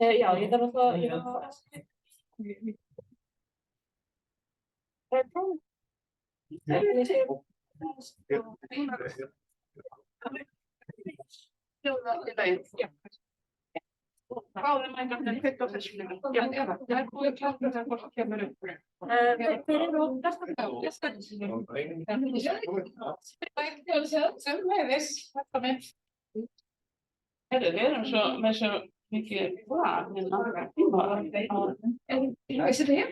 Já, ég þarf að Báðum mætarnir kveikt á þessu líka. Já, það er búið klárt þegar fólk kemur upp. Þeir eru á Sömuleiðis, þetta minn. Heyrðu, við erum með svo mikið lag hérna. Vissi þetta hér?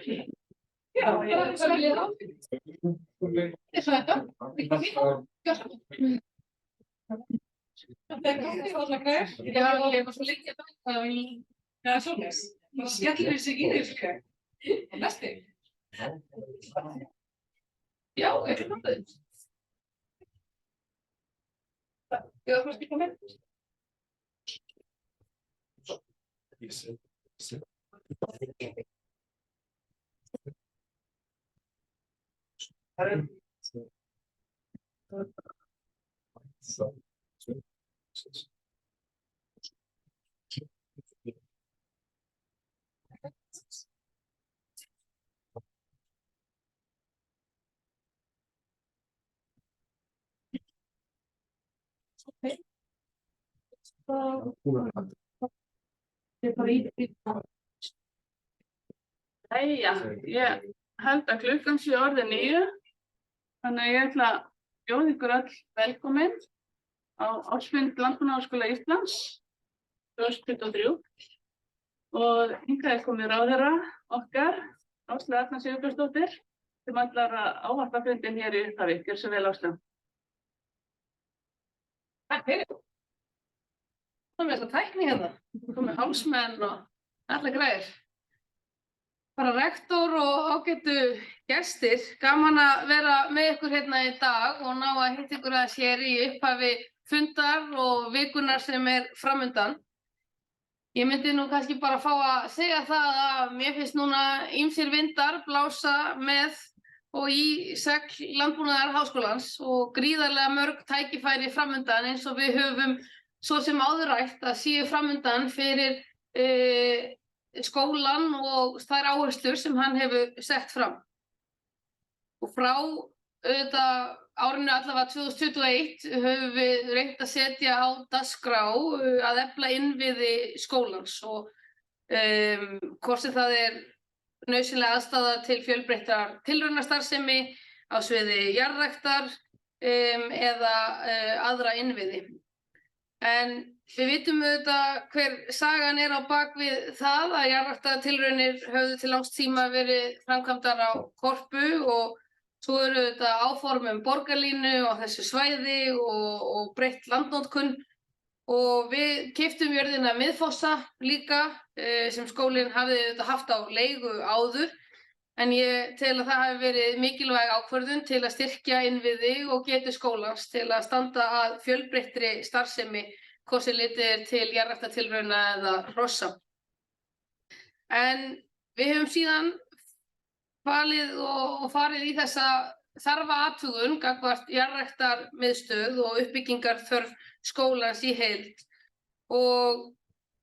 Já, ég er svo líka á. Það komið svona græður. Já, ég var svo lengi að taka í svoleiðis. Það skellir sig í þessu græður. Og næsti. Já, ekki náttúrulega. Ég var fyrst ekki með. Jæja, ég held að klukkan sé orðið 9, þannig að ég ætla að bjóða ykkur öll velkomin á ársfund Landbúnaðarháskóla Íslands 2023 og hingað er komið ráðherra okkar, Áslaug Arna Sigurbjörnsdóttir, sem ætlar að ávarpa fundinn hér í upphafi. Gjörðu svo vel, Áslaug. Takk fyrir. Það með þessa tækni hérna, komið hálsmenn og allar græðir. Bara rektor og ágætu gestir, gaman að vera með ykkur hérna í dag og ná að hitta ykkur aðeins hér í upphafi fundar og vikunar sem er framundan. Ég myndi nú kannski bara fá að segja það að mér finnst núna ýmsir vindar blása með og í segl Landbúnaðarháskólans og gríðarlega mörg tækifæri framundan eins og við höfum svo sem áður rætt að séu framundan fyrir skólann og þær áherslur sem hann hefur sett fram. Og frá árinu allavega 2021 höfum við reynt að setja á dagskrá að efla innviði skólans og hvort sem það er nauðsynleg aðstaða til fjölbreyttrar tilraunastarfsemi á sviði jarðræktar eða aðra innviði. En við vitum auðvitað hver sagan er á bak við það að jarðræktartilraunir höfðu til langs tíma verið framkvæmdar á Korpu og svo eru auðvitað áform borgarlínu á þessu svæði og breytt landnotkun og við keyptum jörðina Miðfossa líka sem skólinn hafði auðvitað haft á leigu áður en ég tel að það hafi verið mikilvæg ákvörðun til að styrkja innviði og getu skólans til að standa að fjölbreyttri starfsemi hvort sem litið er til jarðræktartilrauna eða hrossa. En við höfum síðan valið og farið í þessa þarfa athugun gagnvart jarðræktarmiðstöð og uppbyggingarþörf skólans í heild og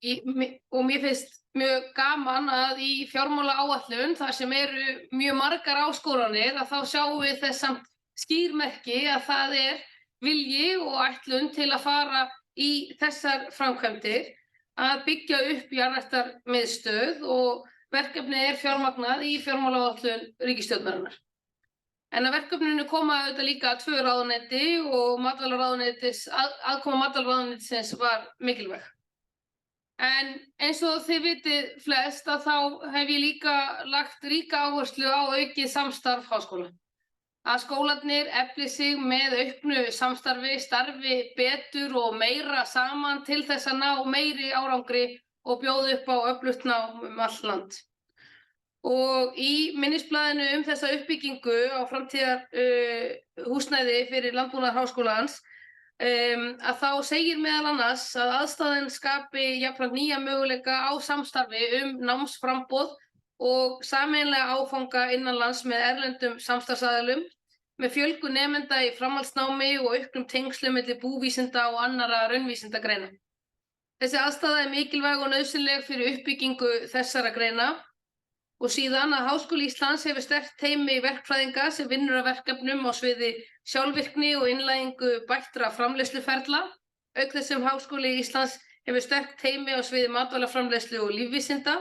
mér finnst mjög gaman að í fjármálaáætlun þar sem eru mjög margar áskoranir að þá sjáum við þess samt skýrmerki að það er vilji og ætlun til að fara í þessar framkvæmdir að byggja upp jarðræktarmiðstöð og verkefnið er fjármagnað í fjármálaáætlun ríkisstjórnarinnar. En að verkefninu koma auðvitað líka 2 ráðuneyti og aðkoma matvælaráðuneytisins var mikilvæg. En eins og þið vitið flest að þá hef ég líka lagt ríka áherslu á aukið samstarf háskóla. Að skólarnir efli sig með auknu samstarfi, starfi betur og meira saman til þess að ná meiri árangri og bjóða upp á öflugt nám allt land. Og í minnisblaðinu þessa uppbyggingu á framtíðar húsnæði fyrir Landbúnaðarháskólans að þá segir meðal annars að aðstæðan skapi jafnframt nýja möguleika á samstarfi námsframboð og sameiginlega áfanga innanlands með erlendum samstarfsaðilum með fjölgun nemenda í framhaldsnámi og auknum tengslum milli búvísinda og annarra raunvísindagreina. Þessi aðstaða mikilvæg og nauðsynleg fyrir uppbyggingu þessara greina og síðan að Háskóli Íslands hefur sterkt teymi verkfræðinga sem vinnur að verkefnum á sviði sjálfvirkni og innleiðingu bættra framleiðsluferla, auk þess sem Háskóli Íslands hefur sterkt teymi á sviði matvælaframleiðslu og lífvísinda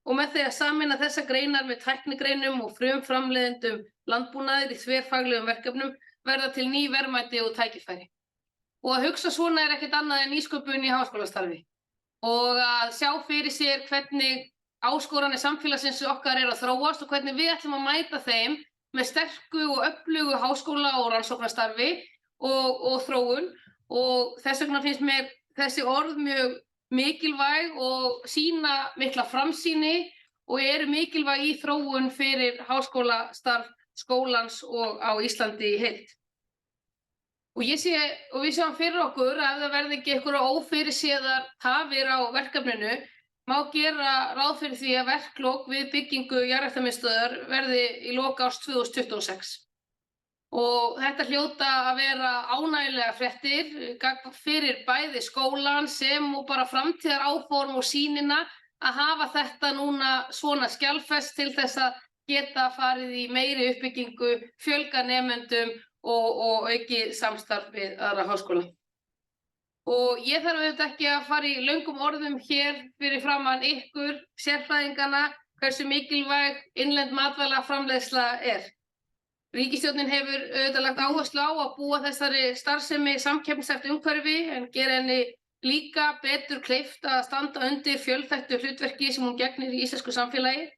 og með því að sameina þessa greinar með tæknigreinum og frumframleiðendum landbúnaðar í þverfaglegum verkefnum verða til ný verðmæti og tækifæri. Og að hugsa svona ekkert annað en nýsköpun í háskólastarfi og að sjá fyrir sér hvernig áskoranir samfélagsins okkar að þróast og hvernig við ætlum að mæta þeim með sterku og öflugu háskóla- og rannsóknastarfi og þróun og þess vegna finnst mér þessi orð mjög mikilvæg og sýna mikla framsýni og eru mikilvæg í þróun fyrir háskólastarf skólans og á Íslandi í heild. Og við sjáum fyrir okkur að ef það verði ekki einhverjar ófyrirséðar tafir á verkefninu, má gera ráð fyrir því að verklok við byggingu jarðræktarmiðstöðvar verði í lok árs 2026. Og þetta hljóta að vera ánægjulegar fréttir fyrir bæði skólann sem og bara framtíðaráform og sýnina að hafa þetta núna svona skjalfest til þess að geta farið í meiri uppbyggingu, fjölga nemendum og aukið samstarf við aðra háskóla. Og ég þarf auðvitað ekki að fara í löngum orðum hér fyrir framan ykkur, sérfræðingana, hversu mikilvæg innlend matvælaframleiðsla er. Ríkisstjórnin hefur auðvitað lagt áherslu á að búa þessari starfsemi samkeppnishæft umhverfi en gera henni líka betur kleift að standa undir fjölþættu hlutverki sem hún gegnir í íslensku samfélagi.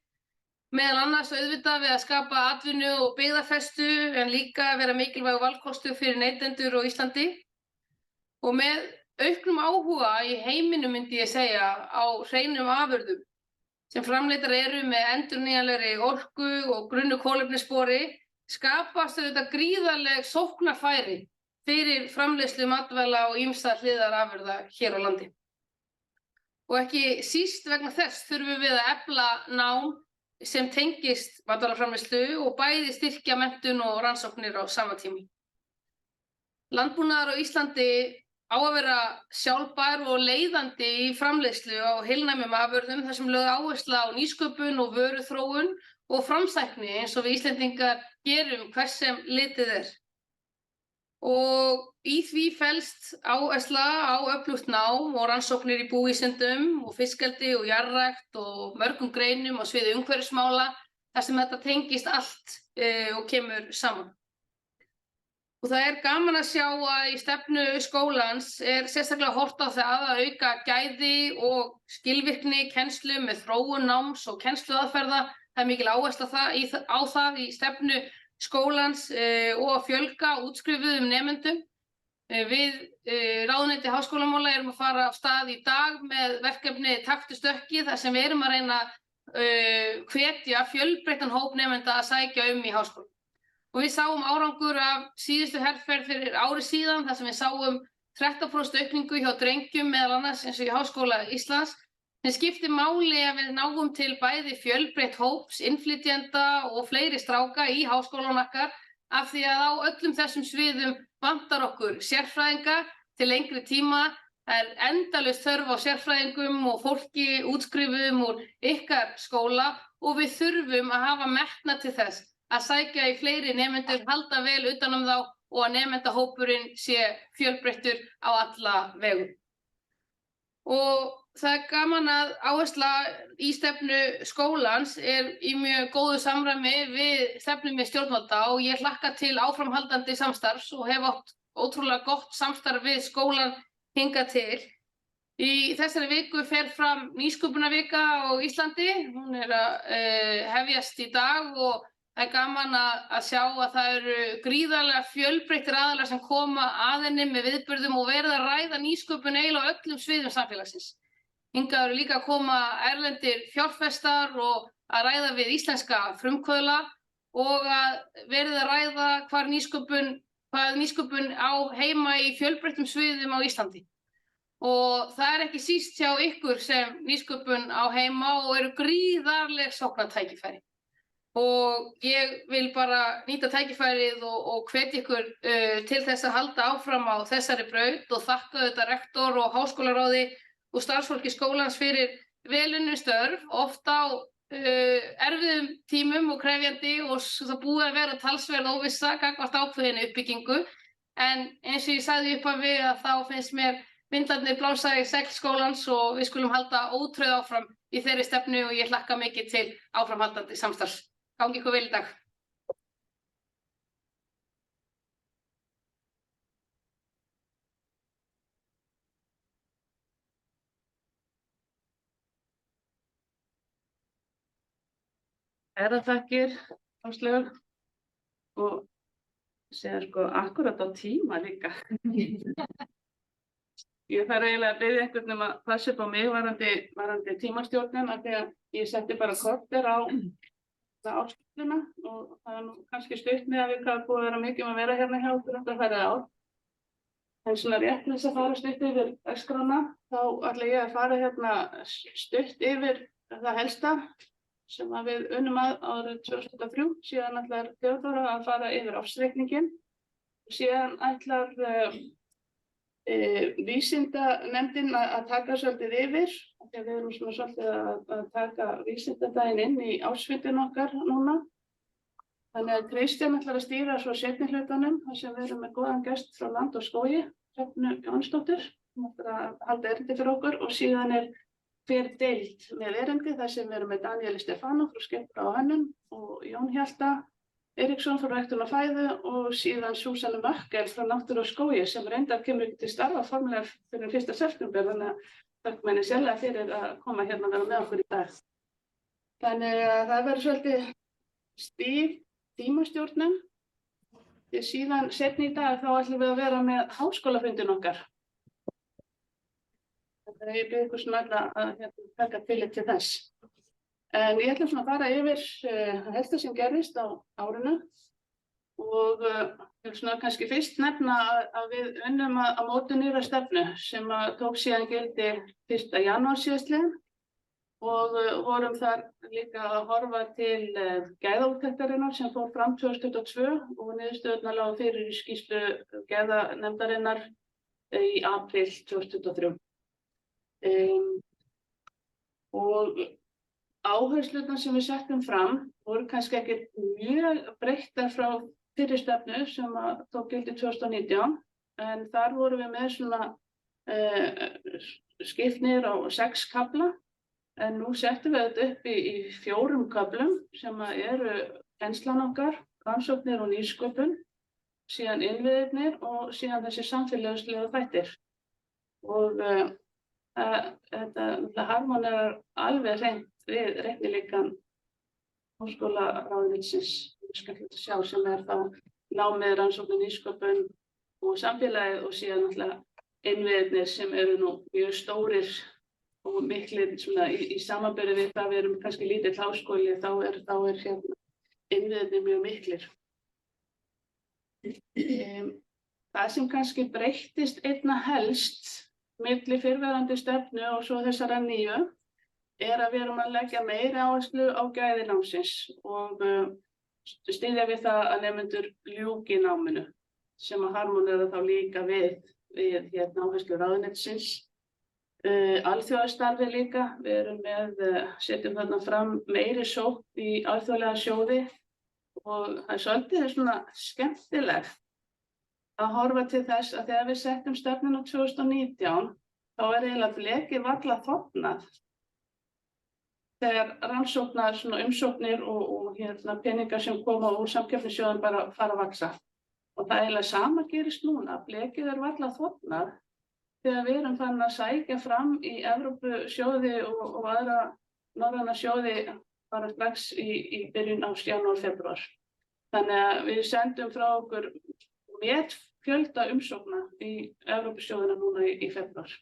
Meðal annars auðvitað við að skapa atvinnu og byggðafestu en líka vera mikilvægur valkostur fyrir neytendur á Íslandi. Og með auknum áhuga í heiminum myndi ég segja á hreinum afurðum sem framleiddar eru með endurnýjanlegri orku og grunnu kolefnisspori skapast auðvitað gríðarleg sóknarfæri fyrir framleiðslu matvæla og ýmsa hliðarafurða hér á landi. Og ekki síst vegna þess þurfum við að efla nám sem tengist matvælaframleiðslu og bæði styrkja menntun og rannsóknir á sama tíma. Landbúnaður á Íslandi á að vera sjálfbær og leiðandi í framleiðslu á heilnæmum afurðum þar sem lögð áhersla á nýsköpun og vöruþróun og framsækni eins og við Íslendingar gerum hvers sem litið er. Og í því felst áhersla á öflugt nám og rannsóknir í búvísindum og fiskeldi og jarðrækt og mörgum greinum á sviði umhverfismála þar sem þetta tengist allt og kemur saman. Og það er gaman að sjá að í stefnu skólans er sérstaklega horft á það að auka gæði og skilvirkni kennslu með þróun náms og kennsluaðferða. Það er mikil áhersla á það í stefnu skólans og að fjölga útskrifuðum nemendum. Við ráðuneyti háskólamála erum að fara af stað í dag með verkefni Taktu stökkið þar sem við erum að reyna hvetja fjölbreyttan hóp nemenda að sækja í háskóla. Og við sáum árangur af síðustu herferð fyrir ári síðan þar sem við sáum 13% aukningu hjá drengjum meðal annars eins og í Háskóla Íslands sem skiptir máli að við náum til bæði fjölbreytt hóps, innflytjenda og fleiri stráka í háskólanum okkar af því að á öllum þessum sviðum vantar okkur sérfræðinga til lengri tíma. Það er endalaus þörf á sérfræðingum og fólki útskrifuðum úr ykkar skóla og við þurfum að hafa metnað til þess að sækja í fleiri nemendur, halda vel utan þá og að nemendahópurinn sé fjölbreyttur á alla vegu. Og það er gaman að áhersla í stefnu skólans er í mjög góðu samræmi við stefnumið stjórnvalda og ég hlakka til áframhaldandi samstarfs og hef átt ótrúlega gott samstarf við skólann hingað til. Í þessari viku fer fram nýsköpunarvika á Íslandi. Hún er að hefjast í dag og það er gaman að sjá að það eru gríðarlega fjölbreyttir aðilar sem koma að henni með viðburðum og verða að ræða nýsköpun eiginlega á öllum sviðum samfélagsins. Hingað eru líka að koma erlendir fjárfestar og að ræða við íslenska frumkvöðla og að verða að ræða hvað nýsköpun á heima í fjölbreyttum sviðum á Íslandi. Og það er ekki síst hjá ykkur sem nýsköpun á heima og eru gríðarleg sóknartækifæri. Og ég vil bara nýta tækifærið og hvetja ykkur til þess að halda áfram á þessari braut og þakka rektor og háskólaráði og starfsfólki skólans fyrir vel unnin störf, oft á erfiðum tímum og krefjandi og það búið að vera talsverð óvissa gagnvart ákveðinni uppbyggingu. En eins og ég sagði í upphafi að þá finnst mér vindarnir blása í segl skólans og við skulum halda ótrauð áfram í þeirri stefnu og ég hlakka mikið til áframhaldandi samstarfs. Gangi ykkur vel í dag. Þakkir, Áslaug, og segja sko akkurat á tíma líka. Ég þarf eiginlega að biðja einhvern að passa upp á mig varðandi tímastjórnin af því að ég setti bara korter á áskiptuna og það nú kannski stutt með að við hvað búið að vera mikið að vera hérna hjá okkur undanfarið ár. En svona rétt til þess að fara stutt yfir dagskrána, þá ætla ég að fara hérna stutt yfir það helsta sem við unnum árið 2003, síðan ætlar Theodóra að fara yfir ársreikninginn, síðan ætlar vísindanefndin að taka svolítið yfir, af því að við erum svona svolítið að taka vísindadaginn inn í ársfundin okkar núna. Þannig að Kristján ætlar að stýra svo seinni hlutanum, þar sem við erum með góðan gest frá Land og skógi, Hrefnu Jónsdóttur, sem ætlar að halda erindi fyrir okkur og síðan hver deild með erindi þar sem við erum með Danieli Stefano frá Skemmtun og hönnun og Jón Hjalta Eriksson frá ræktun og fæðu og síðan Súsanne Mökkel frá Náttúru og skógi sem reyndar kemur ekki til starfa formulega fyrir 1. september, þannig að þakka henni sérlega fyrir að koma hérna að vera með okkur í dag. Þannig að það verður svolítið stíf tímastjórnun. Því síðan seinni í dag þá ætlum við að vera með háskólafundin okkar. Þannig að ég bið ykkur svona að taka tillit til þess. En ég ætla svona að fara yfir helsta sem gerðist á árinu og ég vil svona kannski fyrst nefna að við unnum að móta nýrra stefnu sem tók síðan gildi 1. janúar síðastliðinn og vorum þar líka að horfa til gæðaúttektarinnar sem fór fram 2022 og niðurstöðurnar lágu fyrir í skýrslu gæðanefndarinnar í apríl 2023. Og áherslurnar sem við settum fram voru kannski ekki mjög breyttar frá fyrri stefnu sem tók gildi 2019 en þar vorum við með svona skipt niður á 6 kafla en nú settum við þetta upp í 4 köflum sem eru kennslan okkar, rannsóknir og nýsköpun, síðan innviðirnir og síðan þessi samfélagslegu þættir. Og þetta harmonerar alveg hreint við reiknilíkan háskólaráðuneytisins sjá sem þá námið, rannsóknir, nýsköpun og samfélagið og síðan náttúrulega innviðirnir sem eru nú mjög stórir og miklir svona í samanburði við það við erum kannski lítill háskóli þá er hérna innviðirnir mjög miklir. Það sem kannski breyttist einna helst milli fyrrverandi stefnu og svo þessara nýju að við erum að leggja meiri áherslu á gæði námsins og styðja við það að nemendur ljúki náminu sem að harmonera þá líka við hérna áherslu ráðuneytisins. Alþjóðastarfi líka, við erum setjum þarna fram meiri sókn í alþjóðlega sjóði og það svolítið svona skemmtilegt að horfa til þess að þegar við settum stefnuna 2019 þá eiginlega blekið varla þornað þegar rannsóknar, svona umsóknir og hérna peningar sem koma úr samkeppnissjóðum bara fara að vaxa. Og það eiginlega sama gerist núna, blekið varla þornað þegar við erum farin að sækja fram í Evrópusjóði og aðra norræna sjóði bara strax í byrjun árs janúar, febrúar. Þannig að við sendum frá okkur með fjölda umsókna í Evrópusjóðina núna í febrúar.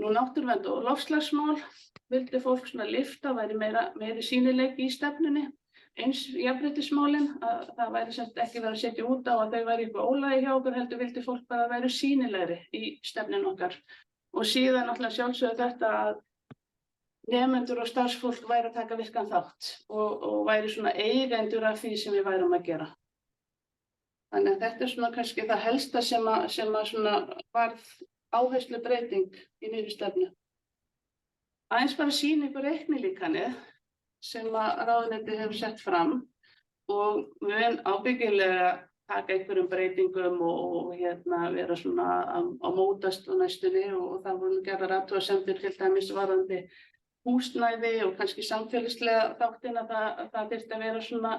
Nú náttúruvernd og loftslagsmál vildi fólk svona lyfta, væri meiri sýnileiki í stefnunni. Eins jafnréttismálin, að það væri sem ekki verið að setja út á að þau væri eitthvað ólægi hjá okkur, heldur vildi fólk bara að væri sýnilegri í stefnin okkar. Og síðan náttúrulega sjálfsögðu þetta að nemendur og starfsfólk væri að taka virkan þátt og væri svona eigendur af því sem við værum að gera. Þannig að þetta svona kannski það helsta sem að svona varð áherslubreyting í nýrri stefnu. Aðeins bara sýna ykkur reiknilíkanið sem að ráðuneytið hefur sett fram og mun ábyggilega taka einhverjum breytingum og vera svona á mótast á næstunni og það voru gerðar athugasemdir til dæmis varðandi húsnæði og kannski samfélagslega þáttina það þyrfti að vera svona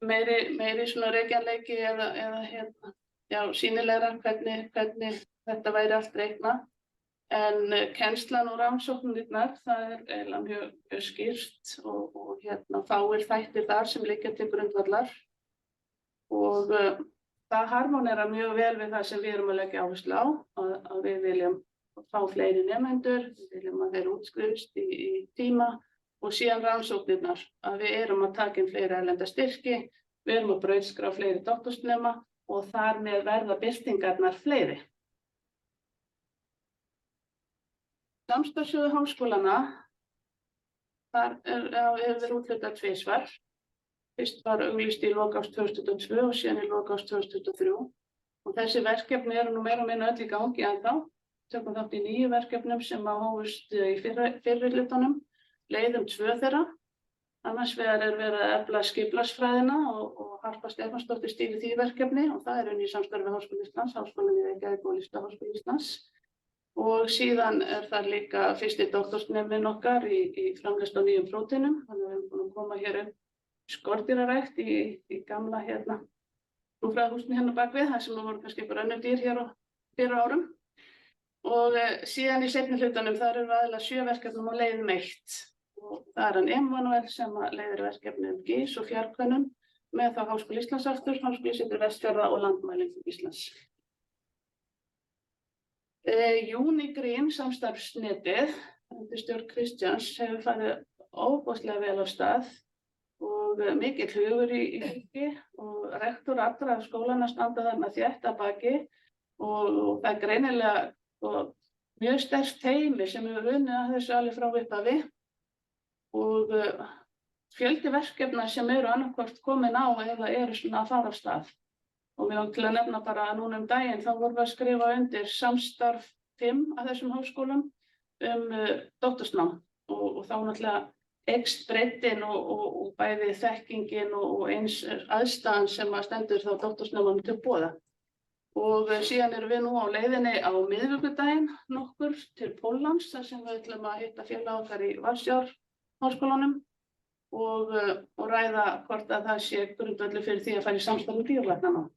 meiri svona rekjanleiki eða sýnilegra hvernig þetta væri allt reiknað. En kennslan og rannsóknirnar, það eiginlega mjög skýrt og fáir þættir þar sem liggja til grundvallar. Og það harmonerar mjög vel við það sem við erum að leggja áherslu á, að við viljum fá fleiri nemendur, við viljum að þeir útskrifist í tíma og síðan rannsóknirnar, að við erum að taka inn fleiri erlenda styrki, við erum að brautskrá fleiri doktorsnema og þar með verða birtingarnar fleiri. Samstarfssjóður háskólanna, þar hefur verið úthlutað tvisvar. Fyrst var auglýst í lok árs 2022 og síðan í lok árs 2023. Og þessi verkefni eru nú meira og minna öll í gangi ennþá. Tökum þátt í 9 verkefnum sem hófust í fyrri hlutanum, leiðum 2 þeirra. Annars vegar er verið að efla skipulagsfræðina og Harpa Stefánsdóttir stýrir því verkefni og það er unnið í samstarfi við Háskóla Íslands, Háskólann í Reykjavík og Listaháskóla Íslands. Og síðan er það líka fyrsti doktorsneminn okkar í framleiðslu á nýjum prótínum. Þannig að við erum búin að koma hér upp skordýrarækt í gamla búfræðahúsinu bakvið, þar sem voru kannski bara önnur dýr hér á fyrri árum. Og síðan í seinni hlutanum þar eru aðallega 7 verkefnum á leiðum 1. Og það er hann Emmanuel sem leiðir verkefni GIS og fjarkönnun með þá Háskóla Íslands aftur, Háskólasetur Vestfjarða og Landmælingu Íslands. Unigreen samstarfsnetið undir stjórn Kristjáns hefur farið ofboðslega vel af stað og mikill hugur í gangi og rektor allra skólanna standa þarna þétt að baki og það er greinilega mjög sterkt teymi sem hefur unnið að þessu alveg frá upphafi og fjöldi verkefna sem eru annaðhvort komin á eða eru svona að fara af stað. Og mér langar til að nefna bara að núna daginn þá vorum við að skrifa undir samstarf 5 af þessum háskólum doktorsnám og þá náttúrulega eykst breiddin og bæði þekkingin og eins aðstæðan sem stendur þá doktorsnámum til boða. Og síðan erum við nú á leiðinni á miðvikudaginn nokkur til Póllands þar sem við ætlum að hitta félaga okkar í Varsjárháskólanum og ræða hvort að það sé grundvöllur fyrir því að fara í samstarf dýralæknanám.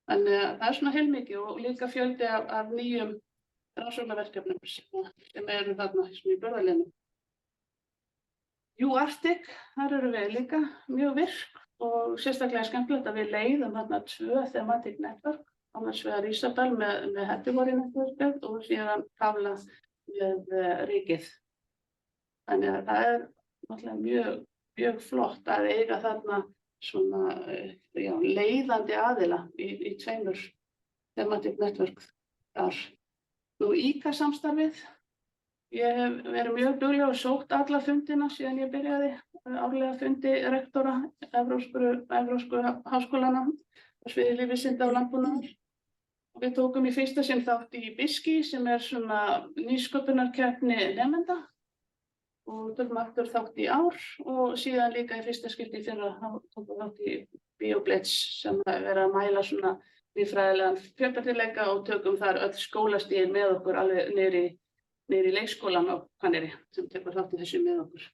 Þannig að það er svona heilmikið og líka fjöldi af nýjum rannsóknarverkefnum sem eru þarna í burðarliðnum. Arctic, þar eru við líka mjög virk og sérstaklega skemmtilegt að við leiðum þarna 2 thematic network, annars vegar Ísabel með Hettibori networkið og síðan Kafla með ríkið. Þannig að það er náttúrulega mjög flott að eiga þarna svona leiðandi aðila í 2 thematic network þar. Nú ICA-samstarfið, ég hef verið mjög dugleg og sótt alla fundina síðan ég byrjaði árlega fundi rektora evrópsku háskólanna á sviði lífvísinda og landbúnaðar. Við tókum í fyrsta sinn þátt í BISKI sem er svona nýsköpunarkeppni nemenda og tökum aftur þátt í ár og síðan líka í fyrsta skipti í fyrra tókum þátt í BioBlitz sem er verið að mæla svona líffræðilegan fjölbreytileika og tökum þar öll skólastigin með okkur alveg niður í leikskólan á Hvanneyri sem tekur þátt í þessu með okkur.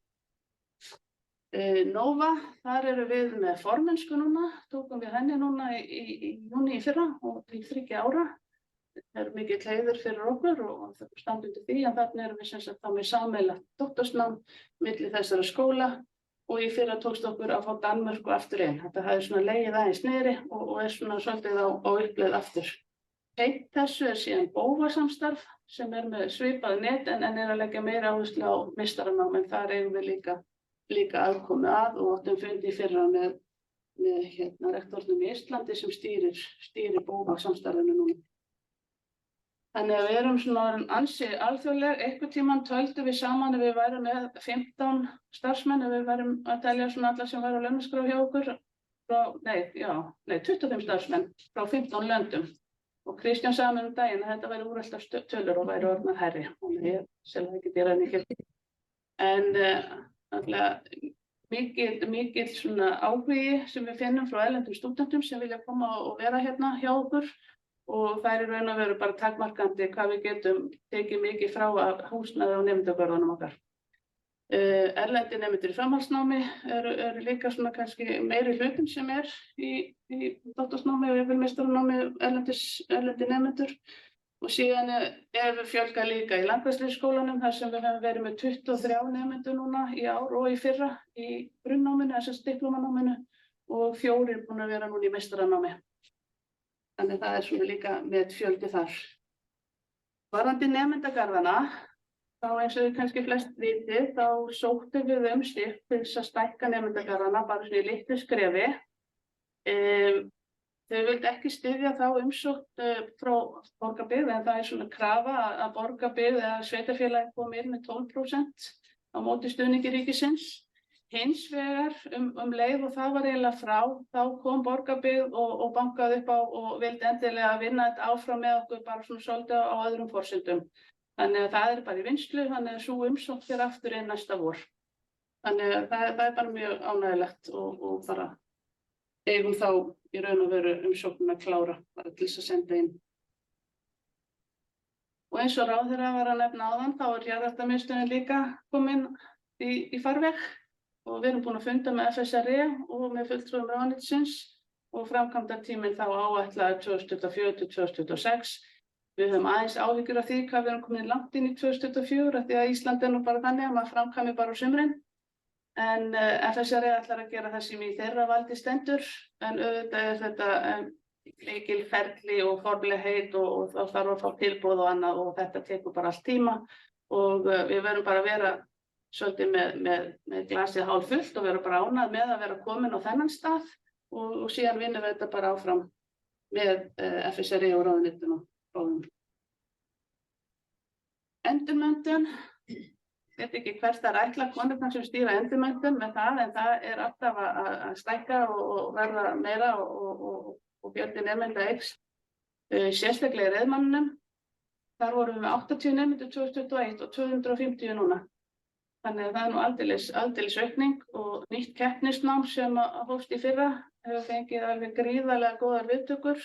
Nova, þar eru við með formennsku núna, tókum við henni núna í júní í fyrra og til 3 ára. Það er mikill heiður fyrir okkur og það standi undir því en þarna erum við sem sagt þá með sameiginlegt doktorsnám milli þessara skóla og í fyrra tókst okkur að fá Danmörku aftur inn. Þetta hafði svona legið aðeins niðri og er svona svolítið á uppleið aftur. Tengt þessu er síðan BOVA-samstarf sem er með svipað net en er að leggja meira áherslu á meistaranám en þar eigum við líka aðkomu að og áttum fundi í fyrra með rektornum í Íslandi sem stýrir BOVA-samstarfinu núna. Þannig að við erum svona ansi alþjóðleg, einhvern tímann töldum við saman ef við værum með 15 starfsmenn, ef við værum að telja svona alla sem væru á launaskrá hjá okkur, 25 starfsmenn frá 15 löndum. Og Kristján sagði mér daginn að þetta væri úreltar tölur og væri orðnar hærri. Þannig ég selði ekki dýra en ekki. En mikill svona áhugi sem við finnum frá erlendum stúdentum sem vilja koma og vera hérna hjá okkur og það í raun og veru bara takmarkandi hvað við getum tekið mikið frá af húsnæði og nemendagörðunum okkar. Erlendir nemendur í framhaldsnámi eru líka svona kannski meiri hlutin sem í doktorsnámi og jafnvel meistaranámi erlendir nemendur. Og síðan við fjölgað líka í landgræðsluskólanum þar sem við höfum verið með 23 nemendur núna í ár og í fyrra í grunnnáminu, þess diplómanáminu og 4 búin að vera núna í meistaranámi. Þannig það svona líka með fjöldi þar. Varðandi nemendagarðana, þá eins og þið kannski flest vitið, þá sóttum við styrk til þess að stækka nemendagarðana bara svona í litlu skrefi. Þau vildu ekki styðja þá umsókn frá Borgarbyggð en það svona krafa að Borgarbyggð eða sveitarfélagið komi inn með 12% á móti stuðningi ríkisins. Hins vegar leið og það var eiginlega frá, þá kom Borgarbyggð og bankaði upp á og vildi endilega vinna þetta áfram með okkur bara svona svolítið á öðrum forsendum. Þannig að það bara í vinnslu, þannig að sú umsókn fer aftur inn næsta vor. Þannig að það bara mjög ánægilegt og bara eigum þá í raun og veru umsóknina klára bara til þess að senda inn. Og eins og ráðherra var að nefna áðan, þá jarðræktamiðstöðin líka komin í farveg og við erum búin að funda með FSRE og með fulltrúum ráðuneytisins og framkvæmdartíminn þá áætlaður 2024 til 2026. Við höfum aðeins áhyggjur af því hvað við erum komin langt inn í 2024 af því að Ísland nú bara þannig að maður framkvæmir bara á sumrin. En FSRE ætlar að gera það sem í þeirra valdi stendur, en auðvitað þetta mikil ferli og formlegheit og þá þarf að fá tilboð og annað og þetta tekur bara allt tíma og við verðum bara að vera svolítið með glasið hálffullt og vera bara ánægð með að vera komin á þennan stað og síðan vinnum við þetta bara áfram með FSRE og ráðuneytinu. Endurmenntun. Ég veit ekki hvert það ætla konurnar sem stýra endurmenntun með það, en það alltaf að stækka og verða meira og fjöldi nemenda eykst. Sérstaklega í Reiðmannunum, þar vorum við 80 nemendur 2021 og 250 núna. Þannig að það nú aldeilis aukning og nýtt keppnisnám sem hófst í fyrra hefur fengið alveg gríðarlega góðar viðtökur.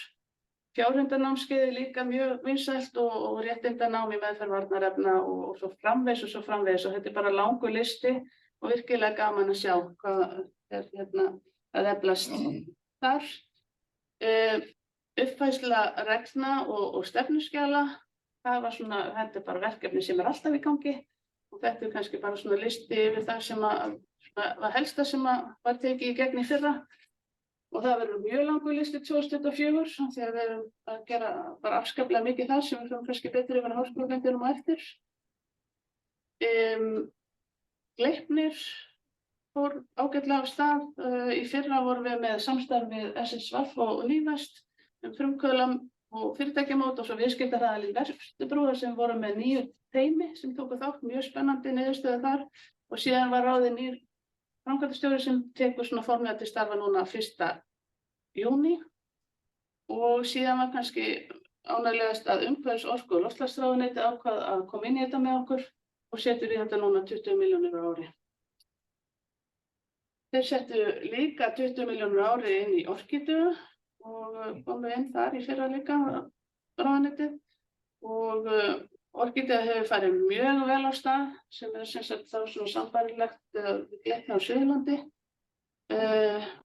Fjárhundanámskeiði líka mjög vinsælt og réttindanám í meðferð varnarefna og svo framvegis og þetta bara langur listi og virkilega gaman að sjá hvað að eflast þar. Uppfærsla reglna og stefnuskjala, það var þetta bara verkefni sem alltaf í gangi og þetta kannski bara svona listi yfir það sem var helsta sem var tekið í gegn í fyrra. Og það verður mjög langur listi 2024 þegar við erum að gera bara afskaplega mikið þar sem við fyrir kannski betri yfir háskólagöngunum á eftir. Gleipnir fór ágætlega af stað. Í fyrra vorum við með samstarf við SSVF og Nývest frumkvöðla og fyrirtækjamót og svo viðskiptaraðilinn Vesturbrúar sem voru með 9 teymi sem tóku þátt, mjög spennandi niðurstöðu þar og síðan var ráðinn nýr framkvæmdastjóri sem tekur svona formlega til starfa núna 1. júní og síðan var kannski ánægjulegast að umhverfis-, orku- og loftslagsráðuneytið ákvað að koma inn í þetta með okkur og setur í þetta núna 20 milljónir á ári. Þeir settu líka 20 milljónir á ári inn í Orkídu og komu inn þar í fyrra líka ráðuneytið og Orkída hefur farið mjög vel á stað sem sem sagt þá svona sambærilegt við Gleipni á Suðurlandi.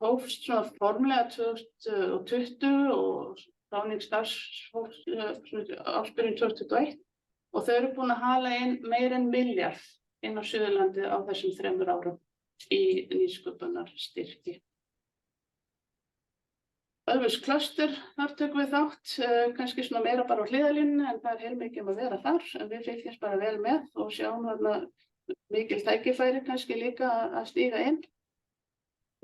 Hófst svona formlega 2020 og ráðning starfsfólks ársbyrjun 2021 og þau eru búin að hala inn meira en milljarð inn á Suðurlandi á þessum 3 árum í nýsköpunarstyrki. Ölfusklaustur, þar tökum við þátt, kannski svona meira bara á hliðarlínunni en það heilmikið að vera þar en við fylgjumst bara vel með og sjáum mikil tækifæri kannski líka að stíga inn.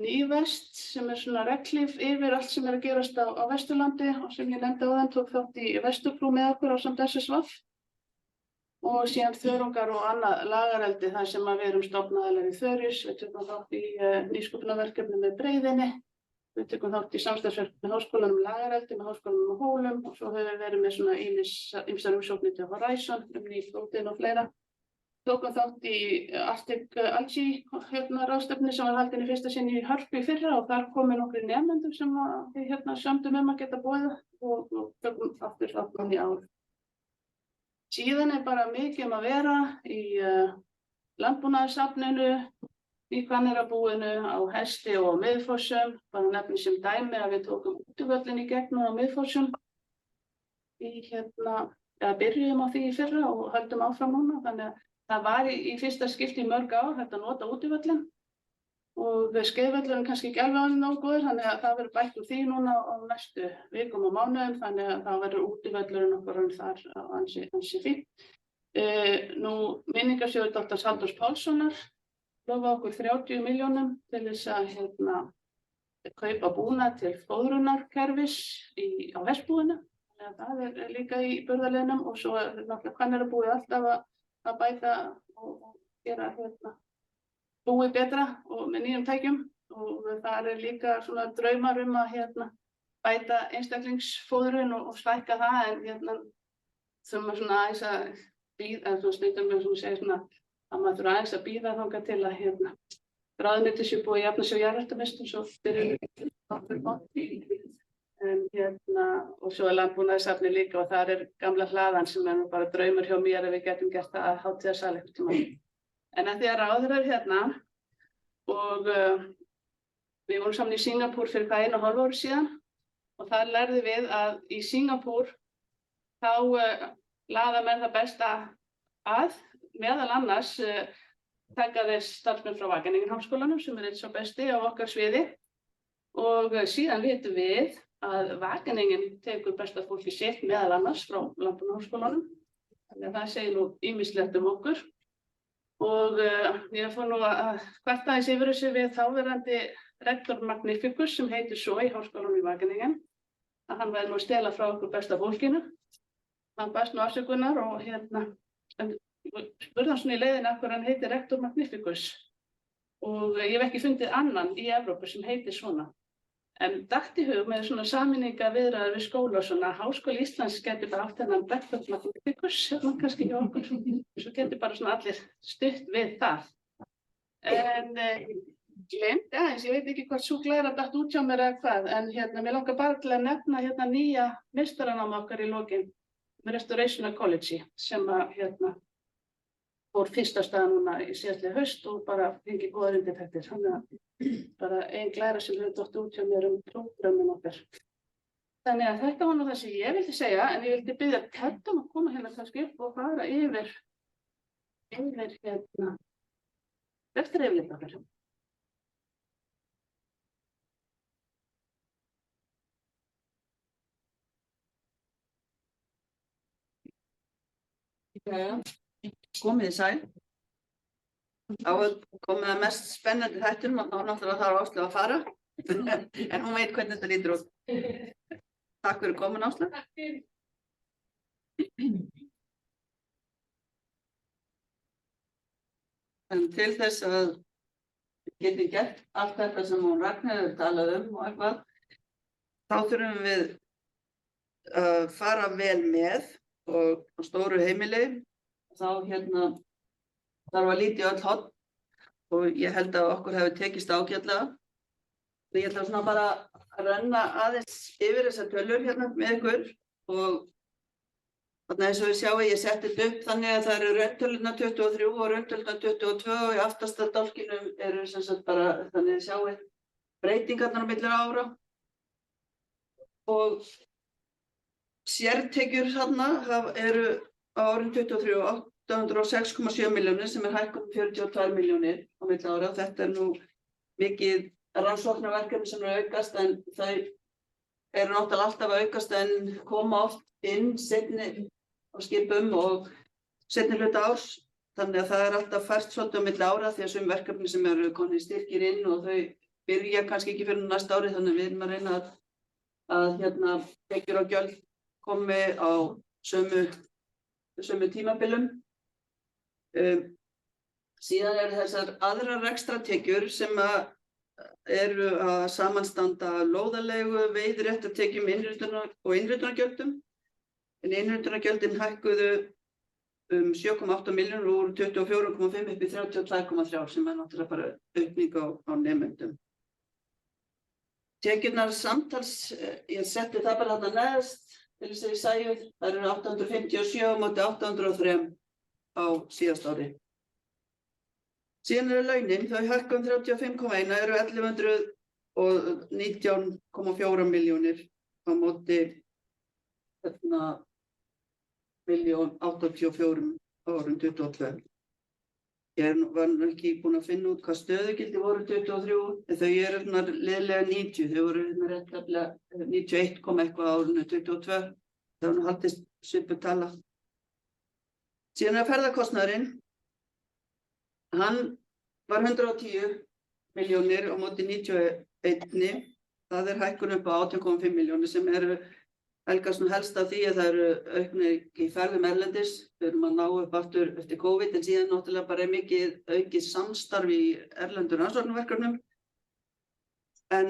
Nývest sem svona regnhlíf yfir allt sem að gerast á Vesturlandi og sem ég nefndi áðan tók þátt í Vesturbrú með okkur ásamt SSVF og síðan þörungar og annað lagareldi þar sem við erum stofnaðilar í Þörís, við tökum þátt í nýsköpunarverkefni með Breiðinni Við tökum þátt í samstarfsverkefni með Háskólanum í Lagareldi, með Háskólanum á Hólum og svo höfum við verið með svona ýmsar umsóknir til Horizon, ný prótín og fleira. Tókum þátt í Arctic Algae ráðstefnu sem var haldin í fyrsta sinn í Hörpu í fyrra og þar komu nokkrir nemendur sem við sömdum að geta boðið og tökum aftur þátt í ár. Síðan bara mikið að vera í landbúnaðarsafninu, í Hvanneyrarbúinu, á Hesti og á Miðfossum, bara nefni sem dæmi að við tókum útivöllin í gegn á Miðfossum byrjuðum á því í fyrra og höldum áfram núna, þannig að það var í fyrsta skipti í mörg ár hægt að nota útivöllin og skeiðvöllurinn kannski ekki alveg orðinn nógu góður, þannig að það verður bætt úr því núna á næstu vikum og mánuðum, þannig að það verður útivöllurinn okkur þar ansi fínt. Nú minningarsjóður Dr. Halldórs Pálssonar lofa okkur 30 milljónum til þess að kaupa búnað til fóðrunarkerfis á Hestbúinu, þannig að það líka í burðarliðnum og svo náttúrulega Hvanneyrarbúið alltaf að bæta og gera búið betra og með nýjum tækjum og það líka svona draumar að bæta einstaklingsfóðrun og stækka það en þurfum svona aðeins að bíða, stundum með svona segja svona að maður þurfa aðeins að bíða þangað til að ráðuneytið sé búið að jafna sig á jarðræktarvistun svo fyrir okkur bátt. Og svo landbúnaðarsafni líka og þar gamla hlaðan sem nú bara draumur hjá mér að við getum gert það að hátíðarsal einhvern tímann. En að því að ráðherrar og við vorum saman í Singapúr fyrir 1,5 ári síðan og þar lærðum við að í Singapúr þá laða menn það besta að, meðal annars taka þeir starfsmenn frá Wageningen háskólanum sem einn sá besti á okkar sviði og síðan vitum við að Wageningen tekur besta fólki sitt meðal annars frá Landbúnaðarháskólanum. Þannig að það segir nú ýmislegt okkur. Og ég fór nú að kvarta aðeins yfir þessu við þáverandi rektor Magnificus sem heitir svo í háskólanum í Wageningen, að hann væri nú að stela frá okkur besta fólkinu. Hann baðst nú afsökunar og spurði hann svona í leiðinni af hverju hann heitir rektor Magnificus. Og ég hef ekki fundið annan í Evrópu sem heitir svona. En datt í hug með svona sameiningaviðræður við skóla og svona Háskóli Íslands getur bara átt þennan rektor Magnificus kannski hjá okkur. Svo getur bara svona allir stutt við það. En gleymdi aðeins, ég veit ekki hvort sú glæra datt út hjá mér eða hvað, en mér langar bara til að nefna nýja meistaranáma okkar í lokin með Restoration Ecology sem fór fyrst á stað núna í síðastliðið haust og bara fengið góðar undirtektir. Þannig að bara ein glæra sem hefur dottið út hjá mér prófdrauminn okkar. Þannig að þetta var nú það sem ég vildi segja, en ég vildi biðja Ted að koma kannski upp og fara yfir rektoryfirlit okkar. Komið í sæl. Þá komið að mest spennandi þættinum og þá náttúrulega þarf Áslaug að fara. En hún veit hvernig þetta lítur út. Takk fyrir komin, Áslaug. En til þess að við getum gert allt þetta sem hún Ragnheiður talaði og eitthvað, þá þurfum við að fara vel með og á stóru heimili. Þá þarf að líta í öll horn og ég held að okkur hefur tekist ágætlega. Ég ætla svona bara að renna aðeins yfir þessar tölur með ykkur og þarna eins og við sjáum ég setti þetta upp þannig að það eru rauntölurnar 23 og rauntölurnar 22 og í aftasta dálkinum eru sem sagt bara þannig að sjáum breytingarnar á milli ára og sértekjur þarna eru á árinu 23 806,7 milljónir sem hækkun 42 milljónir á milli ára. Þetta nú mikið rannsóknarverkefni sem aukast en þau eru náttúrulega alltaf að aukast en koma oft inn seinni á skipum og seinni hluta árs. Þannig að það alltaf fært svolítið á milli ára því að sum verkefni sem eru komnir styrkir inn og þau byrja kannski ekki fyrir næsta ári þannig við erum að reyna að tekjur og gjöld komi á sömu tímabilum. Síðan eru þessar aðrar rekstratekjur sem eru að samanstanda lóðarleigu, veiðiréttartekjum, innritunargjöldum. En innritunargjöldin hækkuðu 7,8 milljónir úr 24,5 upp í 32,3 sem náttúrulega bara aukning á nemendum. Tekjurnar samtals, ég setti það bara þarna neðst til þess að ég sæju, það eru 857 á móti 803 á síðast ári. Síðan eru launin, þau hækka 35,1 eru 1119,4 milljónir á móti 1.084 árum 22. Ég var ekki búin að finna út hvað stöðugildi voru 23, en þau eru liðlega 90, þau voru réttlega 91 eitthvað árinu 22, það var haldist svipuð tala. Síðan ferðakostnaðurinn, hann var 110 milljónir á móti 91, það hækkun upp á 18,5 milljónir sem eru helgast nú helst af því að það eru aukning í ferðum erlendis. Við erum að ná upp aftur eftir COVID, en síðan náttúrulega bara mikið aukið samstarf í erlendum rannsóknarverkefnum. En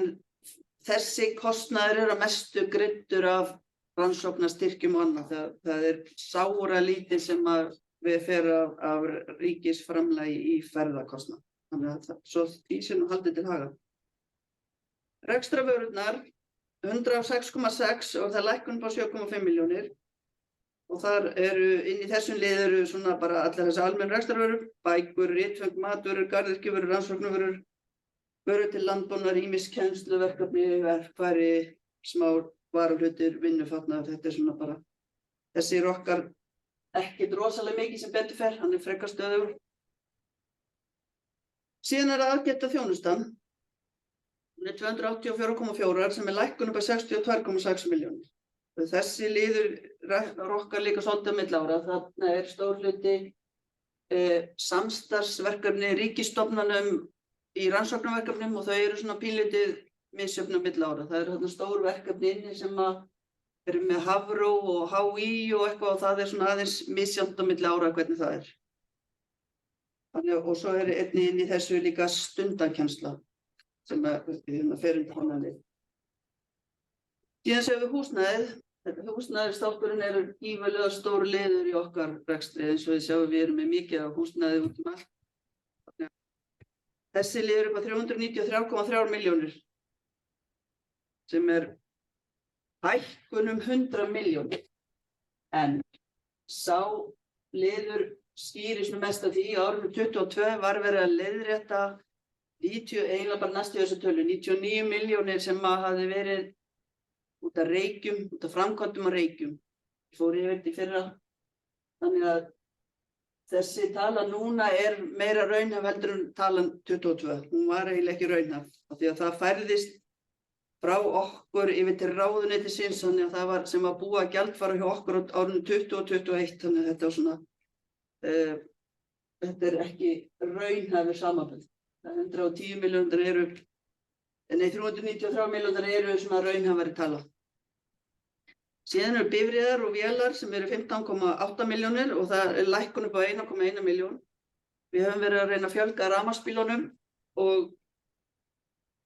þessi kostnaður eru að mestu greiddur af rannsóknarstyrkjum og annað. Það er sáralítið sem við fer af ríkisframlagi í ferðakostnað. Þannig að svo því sé nú haldið til haga. Rekstrarvörurnar 106,6 og það lækkun upp á 7,5 milljónir. Og þar eru inn í þessum lið eru svona bara allar þessi almennu rekstrarvörur, bækur, ritföng, matvörur, garðyrkjuvörur, rannsóknarvörur, vörur til landbúnaðar, ýmis kennsluverkefni, verkfæri, smá varahlutir, vinnufatnaður. Þetta svona bara, þessi rokkar ekkert rosalega mikið sem betur fer, hann frekar stöðugur. Síðan aðgeta þjónustan. Hún 284,4 sem lækkun upp á 62,6 milljónir. Þessi liður rokkar líka svolítið á milli ára. Þarna stór hluti samstarfsverkefni ríkisstofnunum í rannsóknarverkefnum og þau eru svona pínlítið misjöfn á milli ára. Það eru þarna stór verkefni inni sem eru með Hafró og HÍ og eitthvað og það svona aðeins misjafnt á milli ára hvernig það er. Og svo einnig inn í þessu líka stundakennsla sem fer undir hannanlið. Síðan séum við húsnæðið. Húsnæðisstátturinn eru gífurlega stór liður í okkar rekstri eins og við sjáum við erum með mikið af húsnæði út allt. Þessi liður upp á 393,3 milljónir sem hækkun 100 milljónir. En sá liður skýrist mest af því að árinu 22 var verið að leiðrétta 90, eiginlega bara næstu þessu tölu, 99 milljónir sem hafði verið út af reykjum, út af framkvæmdum á reykjum. Ég fór yfir þetta í fyrra. Þannig að þessi tala núna meira raunhæf heldur en talan 22. Hún var eiginlega ekki raunhæf, af því að það færðist frá okkur yfir til ráðuneytisins, þannig að það sem var búið að gjaldfara hjá okkur á árinu 20 og 21, þannig að þetta var svona, þetta ekki raunhæfur samanburður. 110 milljónir 393 milljónir eru svona raunhæfari tala. Síðan eru bifreiðar og vélar sem eru 15,8 milljónir og það lækkun upp á 1,1 milljón. Við höfum verið að reyna að fjölga rafmagnsbílunum og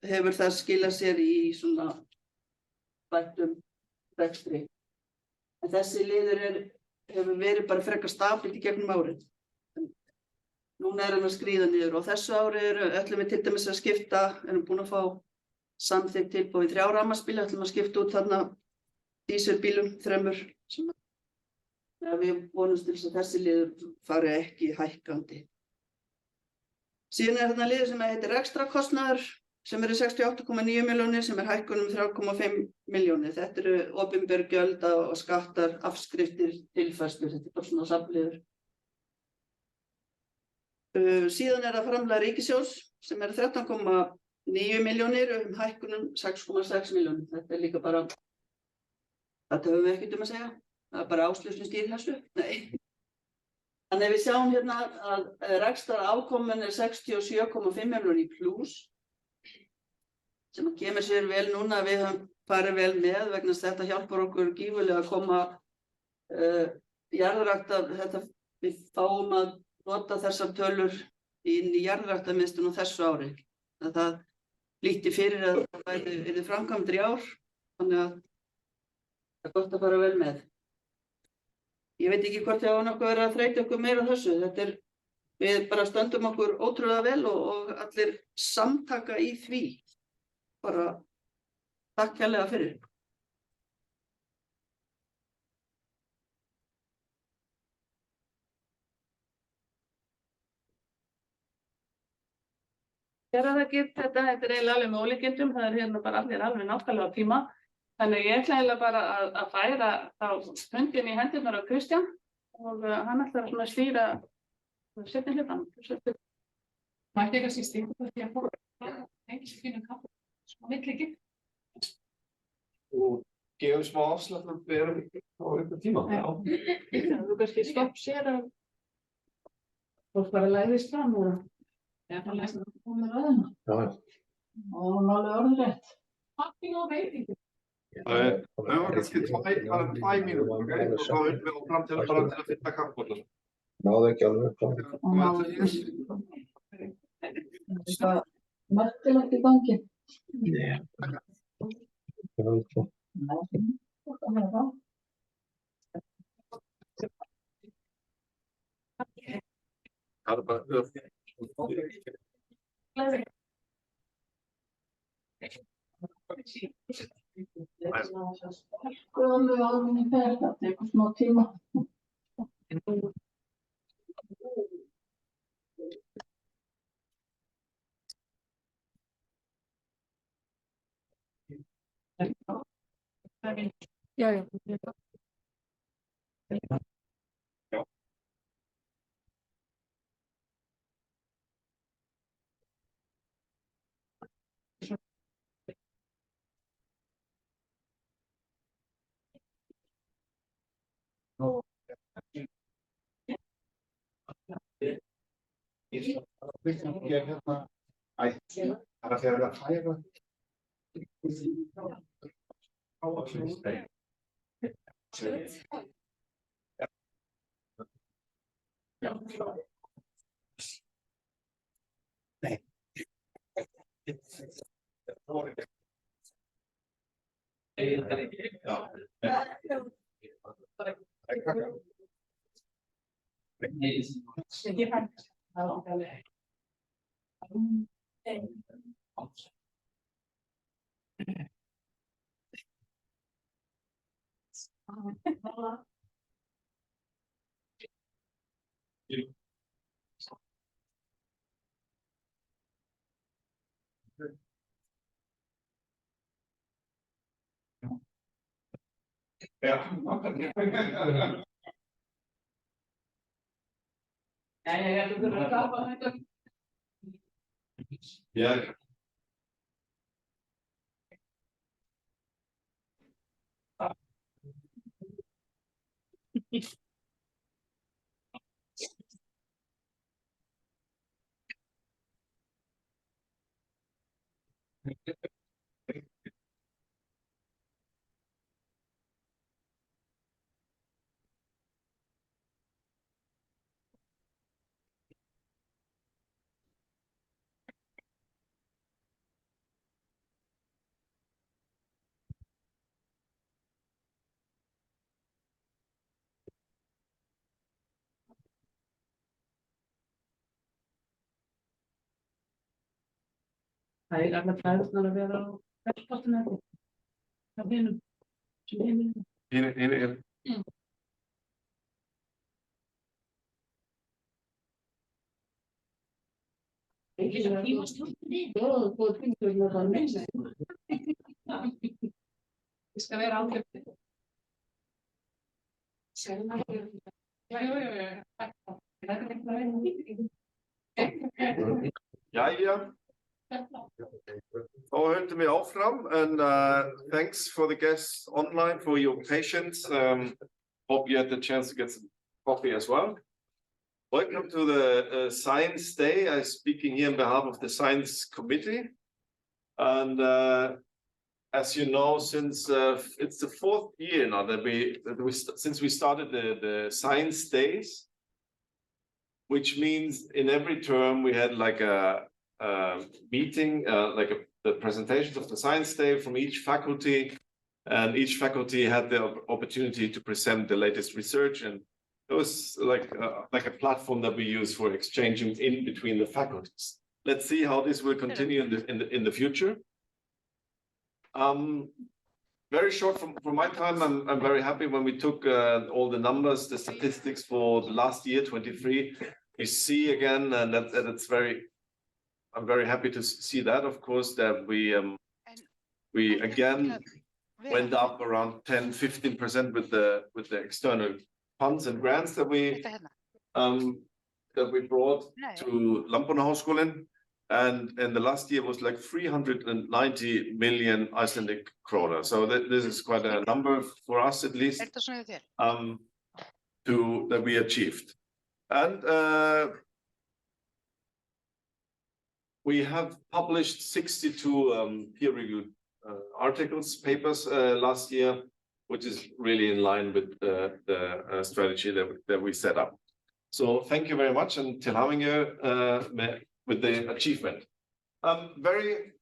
hefur það skilað sér í svona bættum rekstri. En þessi liður hefur verið bara frekar stabilt í gegnum árið. Núna hann að skríða niður og þessu ári ætlum við til dæmis að skipta, erum búin að fá samþykkt tilboð í 3 rafmagnsbíla, ætlum að skipta út þarna díselbílum 3 sem við vonumst til þess að þessi liður fari ekki hækkandi. Síðan þarna liður sem heitir rekstrakostnaður sem eru 68,9 milljónir sem hækkun 3,5 milljónir. Þetta eru opinber gjöld og skattar, afskriftir, tilfærslur, þetta bara svona safnliður. Síðan það framlag ríkissjóðs sem 13,9 milljónir hækkunum 6,6 milljónir. Þetta líka bara, þetta höfum við ekkert að segja. Það bara Áslaug sem stýrir þessu. Nei. Þannig við sjáum hérna að rekstrarafkoman 67,5 milljónir í plús sem kemur sér vel núna að við höfum farið vel með vegna þess að þetta hjálpar okkur gífurlega að koma jarðrækta, við fáum að nota þessar tölur inn í jarðræktarmiðstöðin á þessu ári. Það flýtti fyrir að það yrði framkvæmdir í ár, þannig að það er gott að fara vel með. Ég veit ekki hvort það á nokkuð verið að þreyta okkur meira á þessu. Við bara stöndum okkur ótrúlega vel og allir samtaka í því. Bara takk kærlega fyrir. Þegar það getur þetta er eiginlega alveg með ólíkindum, það hérna bara allir alveg nákvæmlega á tíma. Þannig ég ætla eiginlega bara að færa þá hundin í hendurnar á Kristján og hann ætlar að stýra seinni hlutann. Mætti kannski stinga það því að fóra ekki svo fínu kaffi á milli ekki. Og gefum smá afslátt og berum á einhvern tíma. Já. Þú kannski stopp sér að fólk bara læðist fram og Það læst að koma með röðuna. Já. Og nálega orðrétt. Kaffi og veitingu. Það var kannski 2 mínútur, ok? Og þá erum við fram til að finna kaffbólla. Náðu ekki alveg klart. Það merkilegt í gangi. Nei. Það er bara Skoðum við alveg í ferð, það tekur smá tíma. Já. Ja. það er allir fræðisnar að vera á verðsportinu eftir. Það hinum. Hinum. Ekki svo tímastjórnir. Já, það búið tímastjórnir að það meins. Ég skal vera ákveðið. Sjálfna. Já. Það er ekki að vera. Jæja. Þá höldum við áfram and thanks for the guests online for your patience. Hope you had the chance to get some coffee as well. Welcome to the Science Day. I'm speaking here on behalf of the Science Committee. And as you know, since it's the 4th year now that since we started the Science Days, which means in every term we had like a meeting, like the presentations of the science day from each faculty, and each faculty had the opportunity to present the latest research, and it was like a platform that we use for exchanging in between the faculties. Let's see how this will continue in the future. Very short from my time, I'm very happy when we took all the numbers, the statistics for the last year, 23. You see again, and that's I'm very happy to see that, of course, that we again went up around 10-15% with the external funds and grants that we brought to Landbúnaðarháskólinn. And the last year was like 390 million Icelandic kroner. So this is quite a number for us, at least, that we achieved. And we have published 62 peer-reviewed articles, papers last year, which is really in line with the strategy that we set up. So thank you very much, and til hamingju with the achievement. I'm very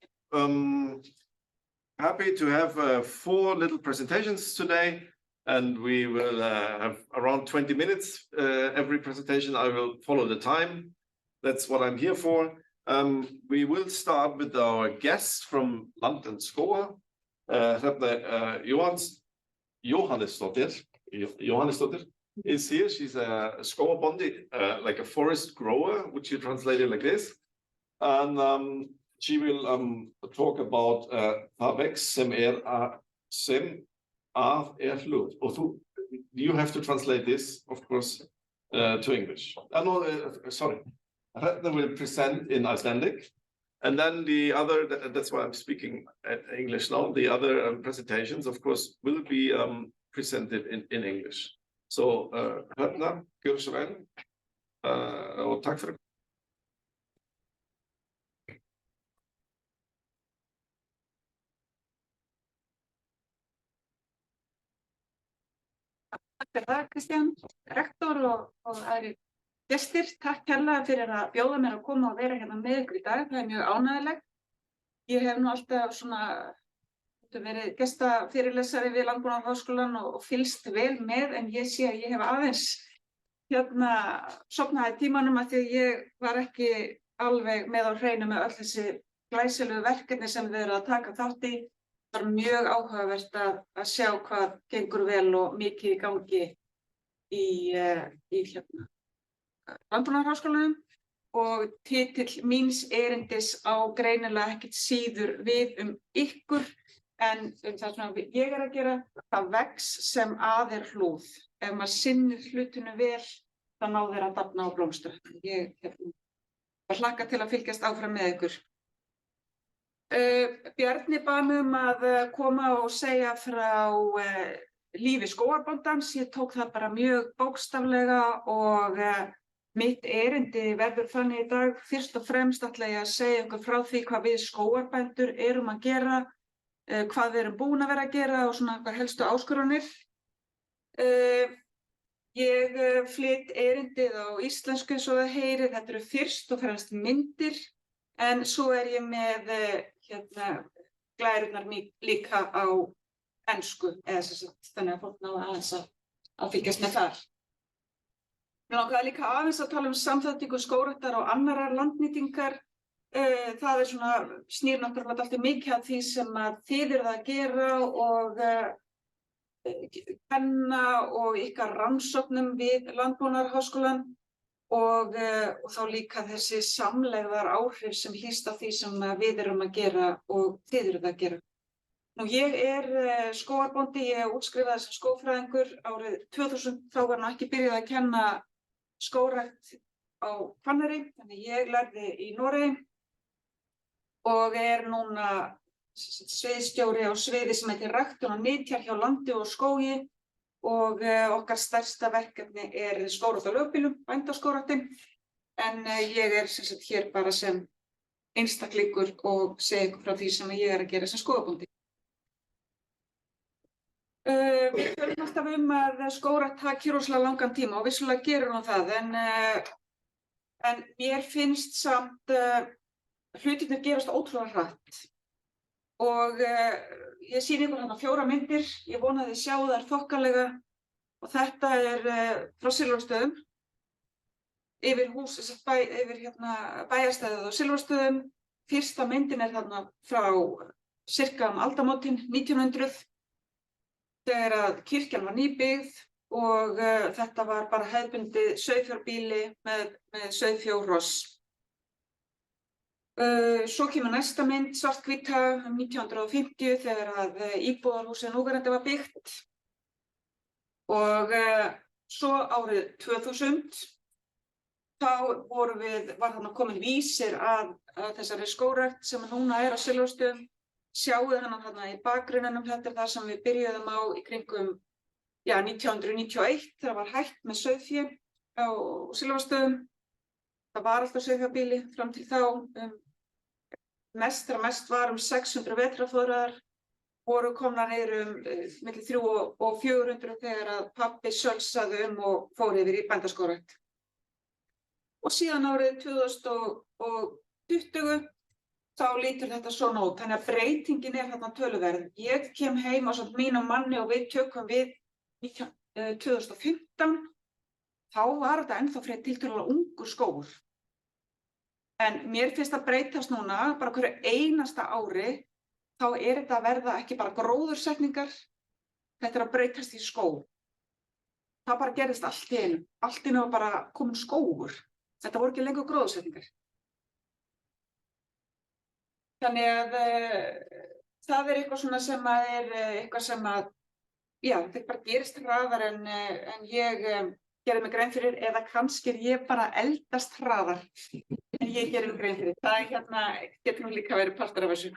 happy to have 4 little presentations today, and we will have around 20 minutes every presentation. I will follow the time. That's what I'm here for. We will start with our guests from Land and Skógar. Jóhannesdóttir is here. She's a skógarbóndi, like a forest grower, which you translated like this. And she will talk about það vex sem af hlut. You have to translate this, of course, to English. Sorry. Hrefna will present in Icelandic. And then the other, that's why I'm speaking English now, the other presentations, of course, will be presented in English. So, Hrefna, gjörðu svo vel, og takk fyrir. Takk fyrir það, Kristján, rektor og aðrir gestir. Takk kærlega fyrir að bjóða mér að koma og vera hérna með ykkur í dag. Það er mjög ánægjulegt. Ég hef nú alltaf verið gestafyrirlesari við Landbúnaðarháskólann og fylgst vel með, en ég sé að ég hef aðeins sofnaði tímanum af því að ég var ekki alveg með á hreinu með öll þessi glæsilegu verkefni sem við erum að taka þátt í. Það var mjög áhugavert að sjá hvað gengur vel og mikið í gangi í Landbúnaðarháskólanum, og titill míns erindis á greinilega ekkert síður við ykkur en það sem ég er að gera. Það vex sem að hlúð. Ef maður sinnir hlutinu vel, þá ná þeir að dafna og blómstra. Ég hlakka til að fylgjast áfram með ykkur. Bjarni bað mig að koma og segja frá lífi skógarbóndans. Ég tók það bara mjög bókstaflega og mitt erindi verður þannig í dag. Fyrst og fremst ætla ég að segja ykkur frá því hvað við skógarbændur erum að gera, hvað við erum búin að vera að gera og svona hvað helstu áskoranir. Ég flyt erindið á íslensku eins og það heyrir. Þetta eru fyrst og fremst myndir, en svo er ég með glærurnar líka á ensku, þannig að fólk ná aðeins að fylgjast með þar. Mér langaði líka aðeins að tala samþættingu skógræktar og annarrar landnýtingar. Það snýr náttúrulega alltaf mikið að því sem að þið eruð að gera og kenna og ykkar rannsóknum við Landbúnaðarháskólann og þá líka þessi samlegðar áhrif sem hlýst af því sem við erum að gera og þið eruð að gera. Nú, ég er skógarbóndi, ég útskrifaði sem skógfræðingur árið 2000, þá var nú ekki byrjað að kenna skógrækt á Hvanneyri, þannig ég lærði í Noregi og er núna sviðsstjóri á sviði sem heitir ræktun og nytjar hjá landi og skógi, og okkar stærsta verkefni er skógrækt á lögbýlum, bændaskógræktin, en ég er hér bara sem einstaklingur og segi ykkur frá því sem ég er að gera sem skógarbóndi. Við tölum alltaf að skógrækt taki rosalega langan tíma og vissulega gerir hún það, en mér finnst samt hlutirnir gerast ótrúlega hratt. Og ég sýni ykkur hérna 4 myndir, ég vona að þið sjáu þær þokkalega og þetta frá Silfrastöðum, yfir bæjarstæðið á Silfrastöðum. Fyrsta myndin þarna frá sirka aldamótin 1900 þegar að kirkjan var nýbyggð og þetta var bara hefðbundið sauðfjárbýli með sauðfjárhross. Svo kemur næsta mynd, svarthvíta, 1950 þegar að íbúðarhúsið núverandi var byggt og svo árið 2000 þá var þarna komin vísir að þessari skógrækt sem núna á Silfrastöðum. Sjáu þarna í bakgrunninum, þetta það sem við byrjuðum á í kringum 1991 þegar var hætt með sauðfé á Silfrastöðum. Það var alltaf sauðfjárbýli fram til þá. Mest var 600 vetrarfóðrar, voru komnar niður milli 300 og 400 þegar að pabbi sölsaði og fór yfir í bændaskógrækt. Og síðan árið 2020 þá lítur þetta svona út, þannig að breytingin þarna töluverð. Ég kem heim ásamt mínum manni og við tökum við 2015, þá var þetta ennþá fyrir tiltölulega ungur skógur. En mér finnst að breytast núna, bara hverju einasta ári, þá þetta að verða ekki bara gróðursetningar, þetta að breytast í skóg. Það bara gerðist allt í einu var bara komin skógur. Þetta voru ekki lengur gróðursetningar. Þannig að það eitthvað svona sem eitthvað sem þetta bara gerist hraðar en ég gerði mig grein fyrir, eða kannski ég bara eldast hraðar en ég gerði mig grein fyrir. Það getur nú líka verið partur af þessu.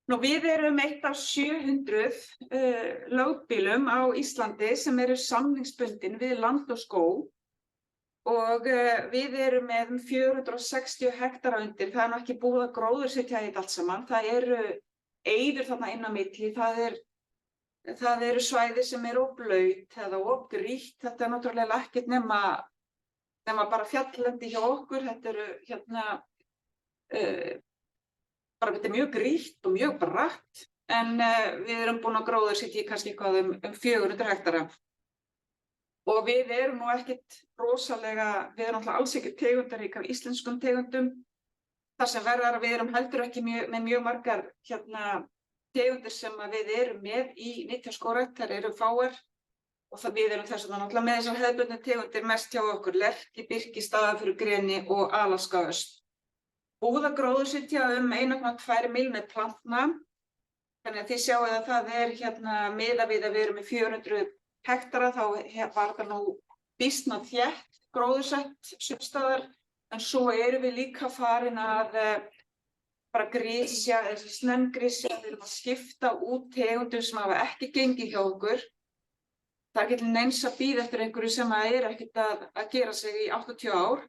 Nú, við eitt af 700 lögbýlum á Íslandi sem samningsbundin við Land og skóg. Og við með 460 hektara undir, það nú ekki búið að gróðursetja þetta allt saman. Það eyður þarna inn á milli, það eru svæði sem of blaut eða of grýtt. Þetta náttúrulega ekkert nema bara fjalllendi hjá okkur. Þetta þetta mjög grýtt og mjög bratt, en við búin að gróðursetja kannski eitthvað 400 hektara. Og við nú ekkert rosalega, við náttúrulega alls ekki tegundarík af íslenskum tegundum. Það sem verðar að við heldur ekki með mjög margar tegundir sem við með í nytjaskógrækt, þær fáar. Og við þess vegna náttúrulega með þessar hefðbundnu tegundir mest hjá okkur, lerki, birki, staðarfurgreni og alaskaöst. Búið að gróðursetja 1,2 milljónir plantna. Þannig að þið sjáu að það miðað við að við með 400 hektara, þá var það nú býsna þétt gróðursett sumstaðar, en svo við líka farin að bara grisja, snemmgrisja, við að skipta út tegundum sem hafa ekki gengið hjá okkur. Það ekki til neins að bíða eftir einhverju sem ekkert að gera sig í 80 ár.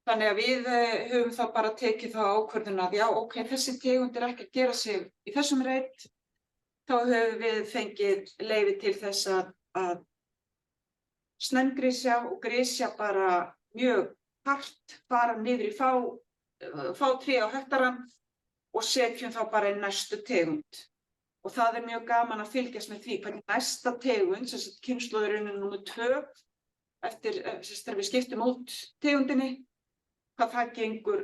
Þannig að við höfum þá bara tekið þá ákvörðun að ok, þessi tegund ekki að gera sig í þessum reit, þá höfum við fengið leyfi til þess að snemmgrisja og grisja bara mjög hart, fara niður í fá tré á hektarann og setjum þá bara í næstu tegund. Og það mjög gaman að fylgjast með því hvernig næsta tegund, sem sagt kynslóðurinn númer 2, eftir þegar við skiptum út tegundinni, hvað það gengur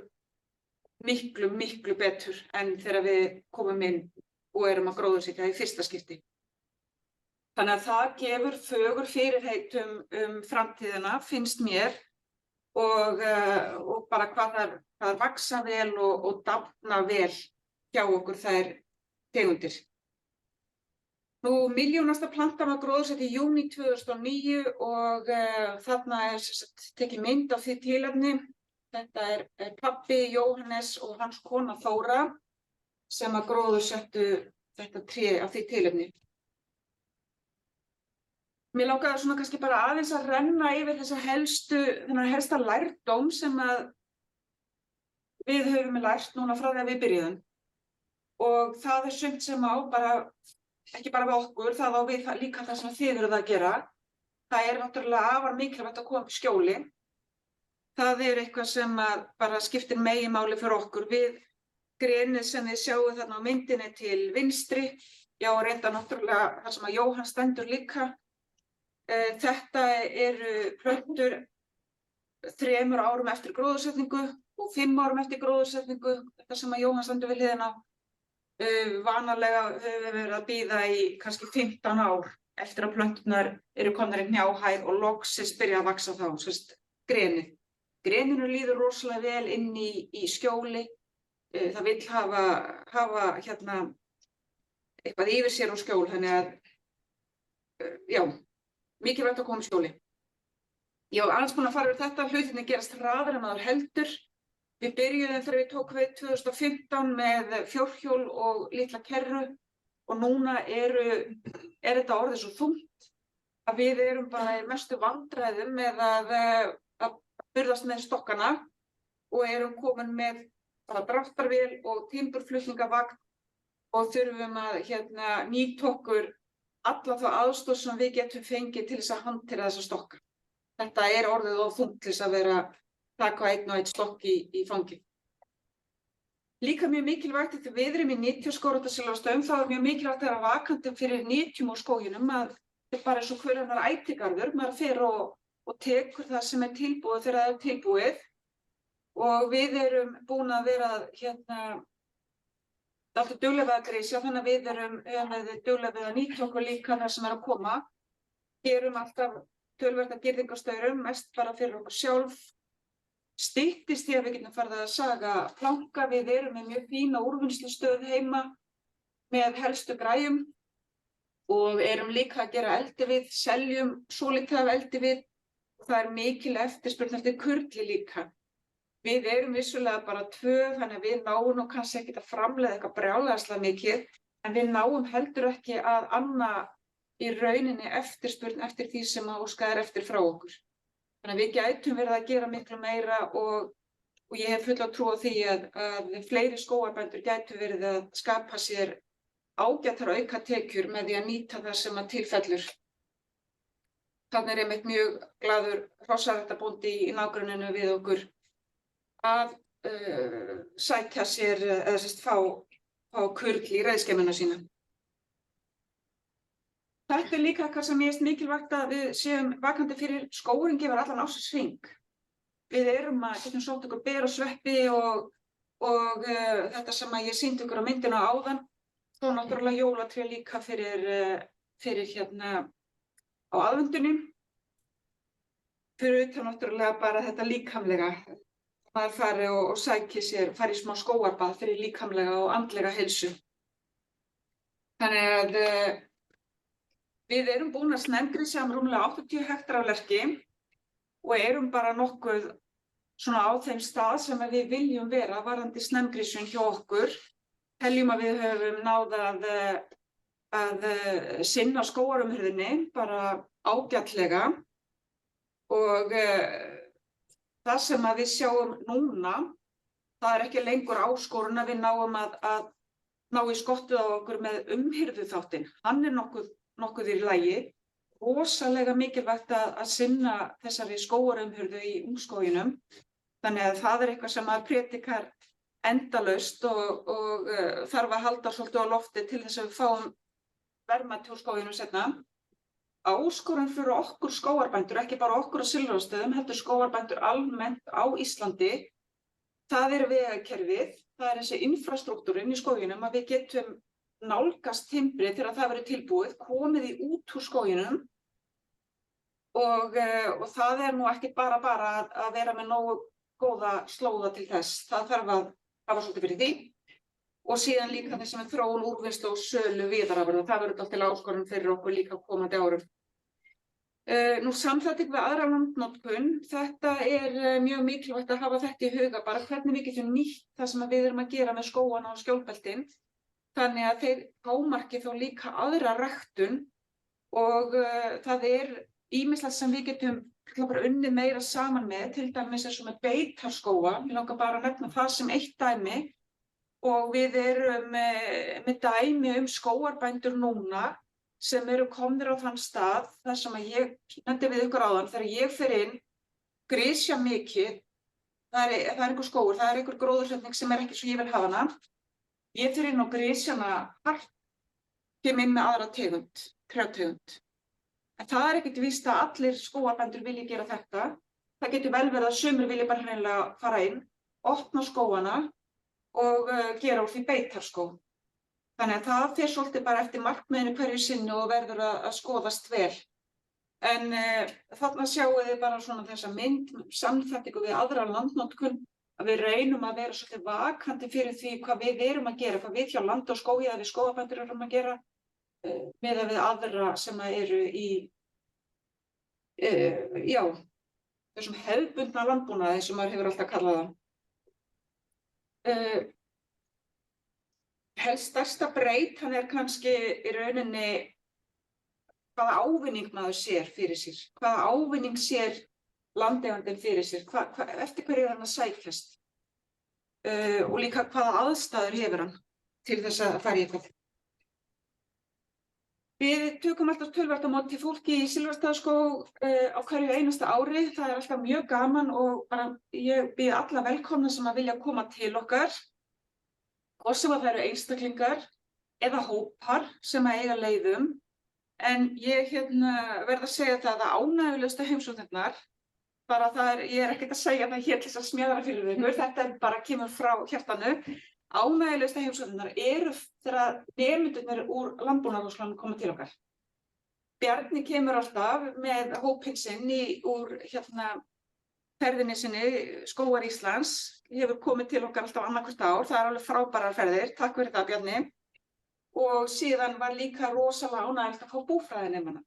miklu betur en þegar við komum inn og að gróðursetja í fyrsta skipti. Þannig að það gefur fögur fyrirheit framtíðina, finnst mér, og bara hvað þær vaxa vel og dafna vel hjá okkur þær tegundir. Nú, milljónasta plantan var gróðursett í júní 2009 og þarna tekið mynd af því tilefni. Þetta pabbi Jóhannes og hans kona Þóra sem gróðursettu þetta tré af því tilefni. Mér langaði svona kannski bara aðeins að renna yfir þennan helsta lærdóm sem við höfum lært núna frá því að við byrjuðum. Og það sumt sem ekki bara við okkur, það á við líka það sem þið eruð að gera. Það náttúrulega afar mikilvægt að koma upp skjóli. Það eitthvað sem bara skiptir meginmáli fyrir okkur. Við Grenið sem þið sjáu þarna á myndinni til vinstri, já reynda náttúrulega þar sem að Jóhann stendur líka. Þetta eru plöntur 3 árum eftir gróðursetningu og 5 árum eftir gróðursetningu, þetta sem að Jóhann stendur við hliðina á. Vanalega höfum við verið að bíða í kannski 15 ár eftir að plönturnar eru komnar í hnjáhæð og loksins byrja að vaxa þá, grenið. Greninu líður rosalega vel inn í skjóli. Það vill hafa hérna eitthvað yfir sér og skjól, þannig að já, mikilvægt að koma skjóli. Ég var aðeins búin að fara yfir þetta, hlutinni gerast hraðar en maður heldur. Við byrjuðum þegar við tókum við 2015 með fjórhjól og litla kerru og núna er þetta orðið svo þungt að við erum bara í mestu vandræðum með að burðast með stokkana og erum komin með bara dráttarvél og timburflutningavagn og þurfum að nýta okkur alla þá aðstoð sem við getum fengið til þess að hantera þessa stokka. Þetta er orðið of þungt til þess að vera taka einn og einn stokk í fangið. Líka mjög mikilvægt þegar við erum í nytja- og skógræktarstöðum, þá er mjög mikilvægt að vera vakandi fyrir nytjum úr skóginum, að þetta er bara eins og hver annar ætigarður, maður fer og tekur það sem er tilbúið þegar það er tilbúið. Og við erum búin að vera alltaf dugleg við að grisja, þannig að við erum dugleg við að nýta okkur líka það sem er að koma. Gerum alltaf töluvert af girðingarstaurum, mest bara fyrir okkur sjálf. Styttist því að við getum farið að saga planka. Við erum með mjög fína úrvinnslustöð heima með helstu græjum og erum líka að gera eldivið, seljum svolítið af eldivið og það er mikil eftirspurn eftir kurli líka. Við erum vissulega bara 2, þannig að við náum nú kannski ekki að framleiða eitthvað brjálæðislega mikið, en við náum heldur ekki að anna í rauninni eftirspurn eftir því sem að óskað er eftir frá okkur. Þannig að við gætum verið að gera miklu meira og ég hef fulla trú á því að fleiri skógarbændur gætu verið að skapa sér ágætar aukatekjur með því að nýta það sem að tilfellur. Þannig er einmitt mjög glaður hrossaræktarbóndi í nágrenninu við okkur að sækja sér eða fá kurl í reiðskemina sína. Þetta er líka eitthvað sem ég finnst mikilvægt að við séum vakandi fyrir. Skógurinn gefur allan ársins hring. Við getum sótt okkur ber og sveppi og þetta sem að ég sýndi ykkur á myndina áðan. Þó náttúrulega jólatré líka fyrir á aðvendunum. Fyrir utan náttúrulega bara þetta líkamlega. Maður fari og fari í smá skógarbað fyrir líkamlega og andlega heilsu. Þannig að við erum búin að snemgrisja rúmlega 80 hektar af lerki og erum bara nokkuð svona á þeim stað sem við viljum vera varðandi snemgrisjun hjá okkur. Teljum að við höfum náð að sinna skógarumhirðinni bara ágætlega og það sem að við sjáum núna, það er ekki lengur áskorun að við náum að ná í skottið á okkur með umhirðuþáttinn. Hann er nokkuð í lagi. Rosalega mikilvægt að sinna þessari skógarumhirðu í ungskóginum. Þannig að það er eitthvað sem að predikar endalaust og þarf að halda svolítið á lofti til þess að við fáum verðmæti úr skóginum seinna. Áskorun fyrir okkur skógarbændur, ekki bara okkur á Silfrastöðum, heldur skógarbændur almennt á Íslandi. Það er vegakerfið, það er þessi infrastruktúrin í skóginum að við getum nálgast timbrið þegar það verður tilbúið, komið því út úr skóginum og það er nú ekki bara að vera með nógu góða slóða til þess. Það þarf að hafa svolítið fyrir því og síðan líka þess að þróun, úrvinnslu og sölu viðarafurða. Það verður alltaf til áskorun fyrir okkur líka komandi árum. Nú samþætting við aðra landnotkun, þetta er mjög mikilvægt að hafa þetta í huga, bara hvernig við getum nýtt það sem við erum að gera með skógana og skjólbeltin, þannig að þeir hámarki þá líka aðra ræktun og það er ýmislegt sem við getum bara unnið meira saman með, til dæmis eins og með beitarskóga. Ég langar bara að nefna það sem eitt dæmi og við erum með dæmi skógarbændur núna sem eru komnir á þann stað þar sem að ég nefndi við ykkur áðan, þegar ég fer inn, grisja mikið það er einhver skógur, það er einhver gróðursetning sem er ekki svo ég vil hafa hana. Ég fer inn á grisjana hart, kem inn með aðra tegund, trjátegund. En það er ekkert víst að allir skógarbændur vilji gera þetta. Það getur vel verið að sumir vilji bara hreinlega fara inn, opna skógana og gera úr því beitarskóg. Þannig að það fer svolítið bara eftir markmiðinu hverju sinni og verður að skoðast vel. En þarna sjáum við bara svona þessa mynd, samþættingu við aðra landnotkun, að við reynum að vera svolítið vakandi fyrir því hvað við erum að gera, hvað við hjá Land og skógi eða við skógarbændur erum að gera, miðað við aðra sem eru í, þessum hefðbundna landbúnaði sem maður hefur alltaf kallað það. Helst stærsta breytan er kannski í rauninni hvaða ávinning maður sér fyrir sér, hvaða ávinning sér landeigandinn fyrir sér, eftir hverju er hann að sækjast og líka hvaða aðstæður hefur hann til þess að fara í eitthvað. Við tökum alltaf töluvert á móti fólki í Silfrastaðaskóg á hverju einasta ári, það er alltaf mjög gaman og bara ég býð alla velkomna sem að vilja koma til okkar, hvort sem að það eru einstaklingar eða hópar sem að eiga leiðum. En ég verð að segja það að ánægjulegustu heimsóknirnar, ég er ekkert að segja það hér til þess að smjaðra fyrir ykkur, þetta bara kemur frá hjartanu. Ánægjulegustu heimsóknirnar eru þegar nemendurnir úr Landbúnaðarháskólanum koma til okkar. Bjarni kemur alltaf með hópinn sinn úr ferðinni sinni, Skógar Íslands, hefur komið til okkar alltaf annað hvert ár, það er alveg frábærar ferðir, takk fyrir það Bjarni. Og síðan var líka rosalega ánægjulegt að fá búfræðinemana.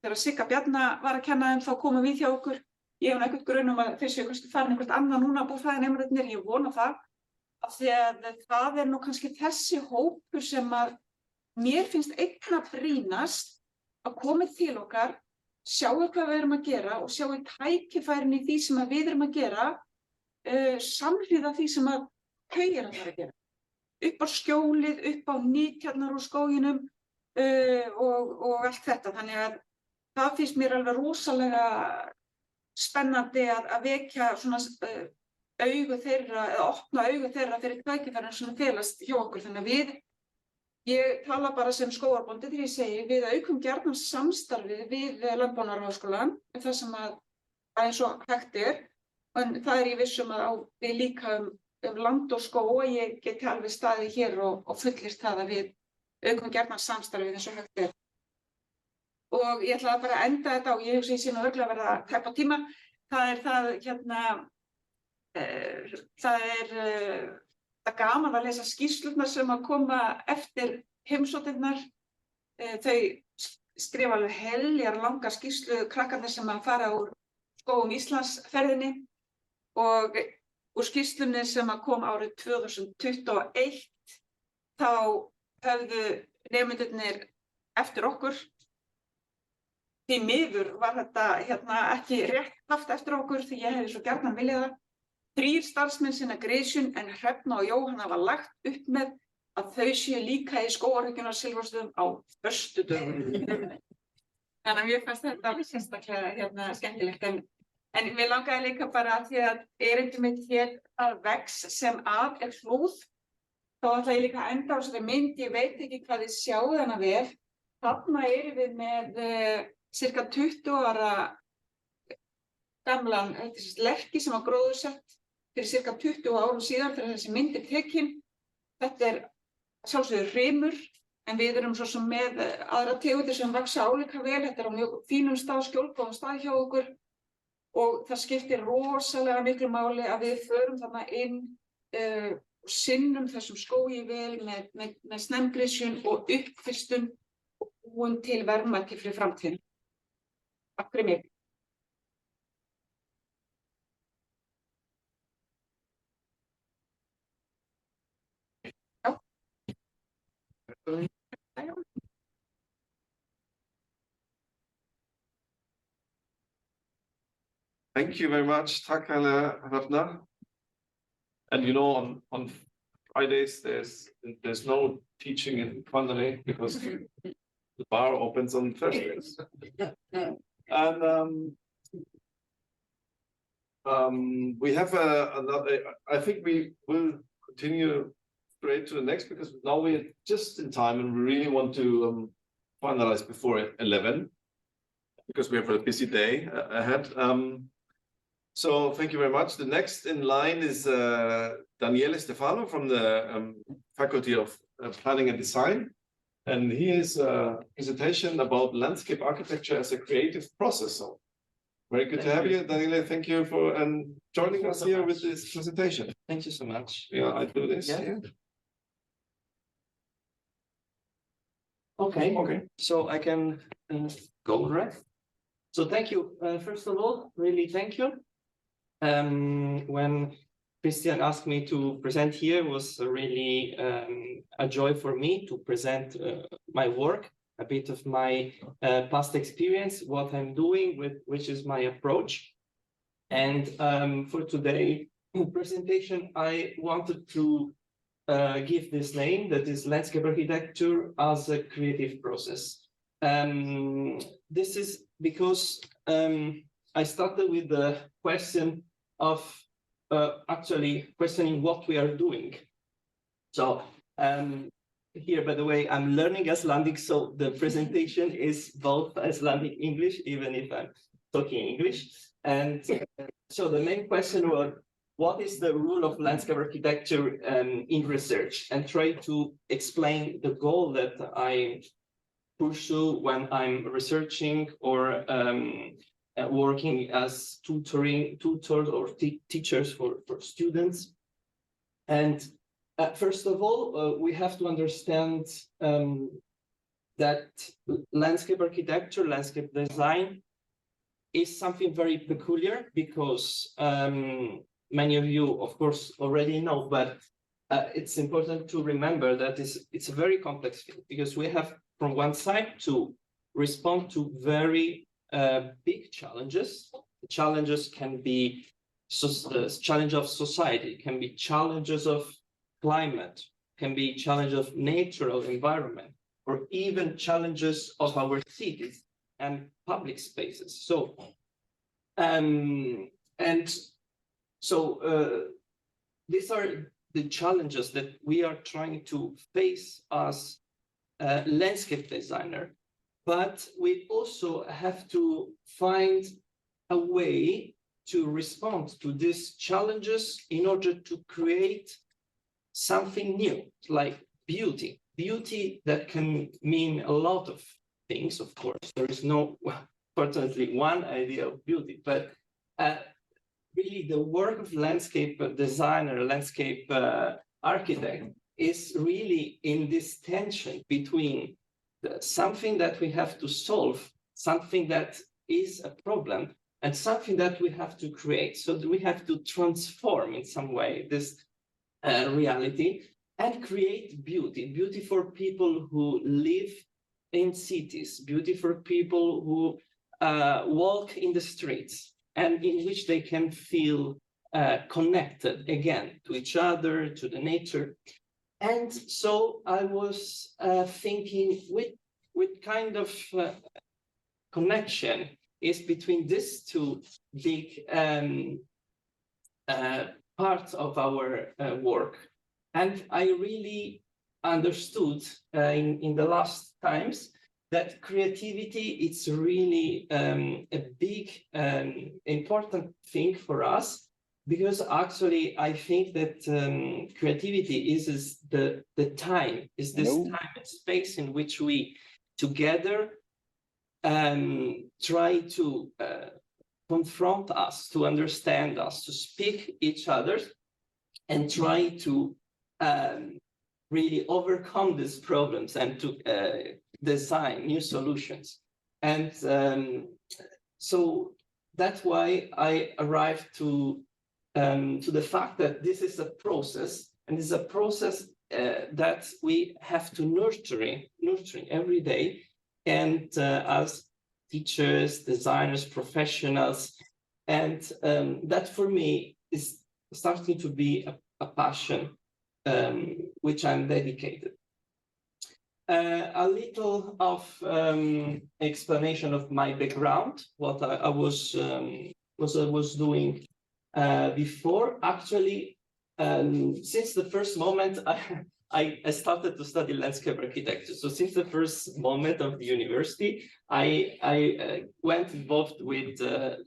Þegar Sigga Bjarna var að kenna þeim þá komum við hjá okkur. Ég hef einhvern grun að þeir séu kannski farin einhvert annað núna búfræðinemarnir, ég vona það. Af því að það er nú kannski þessi hópur sem að mér finnst einna brýnast að koma til okkar, sjáu hvað við erum að gera og sjáu tækifærin í því sem við erum að gera, samhliða því sem að þau eru að gera. Upp á skjólið, upp á nytjarnar úr skóginum og allt þetta. Þannig að það finnst mér alveg rosalega spennandi að vekja svona augu þeirra, eða opna augu þeirra fyrir tækifærin sem felast hjá okkur. Þannig að ég tala bara sem skógarbóndi þegar ég segi við aukum gjarnan samstarfið við Landbúnaðarháskólann, það sem að eins og hægt er, en það er ég viss að við líka Land og skóg og ég geti alveg staðið hér og fullyrst það að við aukum gjarnan samstarfið eins og hægt er. Og ég ætla bara að enda þetta og ég hugsa ég sé nú örugglega að verða að tæpa á tíma. Það er gaman að lesa skýrslurnar sem að koma eftir heimsóknirnar. Þau skrifa alveg heljar langa skýrslu krakkarnir sem að fara úr Skógum Íslands ferðinni og úr skýrslunni sem að kom árið 2021 þá höfðu nemendurnir eftir okkur. Því miður var þetta ekki rétt haft eftir okkur því ég hefði svo gjarnan viljað það. 3 starfsmenn sinna Grisjun en Hrefna og Jóhanna var lagt upp með að þau séu líka í skógarhyggjunni á Silfrastöðum á föstudögum. Þannig að mér fannst þetta sérstaklega skemmtilegt. En mér langaði líka bara því að erindi mitt hér að vex sem af er hlúð. Þá ætla ég líka að enda á þessari mynd, ég veit ekki hvað þið sjáu hana vel. Þarna erum við með cirka 20 ára gamlan lerki sem var gróðursett fyrir cirka 20 árum síðan þegar þessi mynd er tekin. Þetta er sjálfsögður hreimur, en við erum svo sem með aðra tegundir sem vaxa álíka vel. Þetta er á mjög fínum stað, skjólgóðum stað hjá okkur. Og það skiptir rosalega miklu máli að við förum þarna inn og sinnum þessum skógi vel með snemgrisjun og uppfyrstun og búum til verðmæti fyrir framtíðina. Takk fyrir mig. Thank you very much, takk Hrefna. And you know, on Fridays there's no teaching in Kvandaný because the bar opens on Thursdays. And We have another, I think we will continue straight to the next because now we're just in time and we really want to finalize before 11 because we have a busy day ahead. So thank you very much. The next in line is Daniele Stefano from the Faculty of Planning and Design. And he has a presentation about landscape architecture as a creative process. So very good to have you, Daniele. Thank you for joining us here with this presentation. Thank you so much. Yeah, I do this. Yeah. Yeah. Okay. Okay. So I can go, right? So thank you. First of all, really thank you. When Christian asked me to present here, it was really a joy for me to present my work, a bit of my past experience, what I'm doing, which is my approach. And for today's presentation, I wanted to give this name, that is landscape architecture as a creative process. This is because I started with the question of actually questioning what we are doing. So here, by the way, I'm learning Icelandic, so the presentation is both Icelandic English, even if I'm talking English. And so the main question was, what is the role of landscape architecture in research? And try to explain the goal that I pursue when I'm researching or working as tutors or teachers for students. And first of all, we have to understand that landscape architecture, landscape design is something very peculiar because many of you, of course, already know, but it's important to remember that it's a very complex field because we have from one side to respond to very big challenges. The challenges can be challenge of society, can be challenges of climate, can be challenge of natural environment, or even challenges of our cities and public spaces. So, these are the challenges that we are trying to face as a landscape designer. But we also have to find a way to respond to these challenges in order to create something new, like beauty. Beauty that can mean a lot of things, of course. There is no, fortunately, one idea of beauty, but really the work of landscape designer, landscape architect is really in this tension between something that we have to solve, something that is a problem, and something that we have to create. So we have to transform in some way this reality and create beauty. Beauty for people who live in cities, beauty for people who walk in the streets, and in which they can feel connected again to each other, to the nature. And so I was thinking with kind of connection is between these two big parts of our work. And I really understood in the last times that creativity is really a big important thing for us. Because actually, I think that creativity is the time, is this time and space in which we together try to confront us, to understand us, to speak each other, and try to really overcome these problems and to design new solutions. And so that's why I arrived to the fact that this is a process, and it's a process that we have to nurturing every day. And as teachers, designers, professionals, and that for me is starting to be a passion which I'm dedicated. A little of explanation of my background, what I was doing before. Actually, since the first moment I started to study landscape architecture. So since the first moment of the university, I went involved with the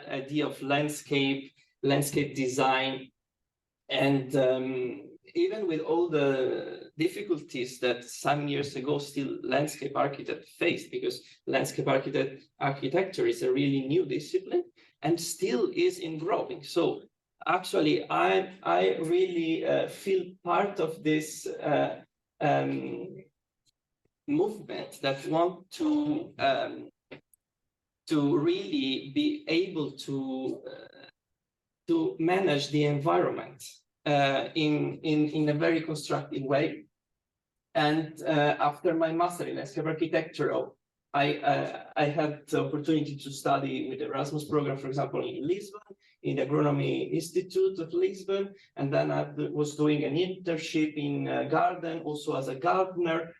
idea of landscape design, and even with all the difficulties that some years ago still landscape architect faced, because landscape architecture is a really new discipline and still is in growing. So actually, I really feel part of this movement that want to really be able to manage the environment in a very constructive way. And after my master in landscape architecture, I had the opportunity to study with the Erasmus program, for example, in Lisbon, in the Agronomy Institute of Lisbon, and then I was doing an internship in garden, also as a gardener,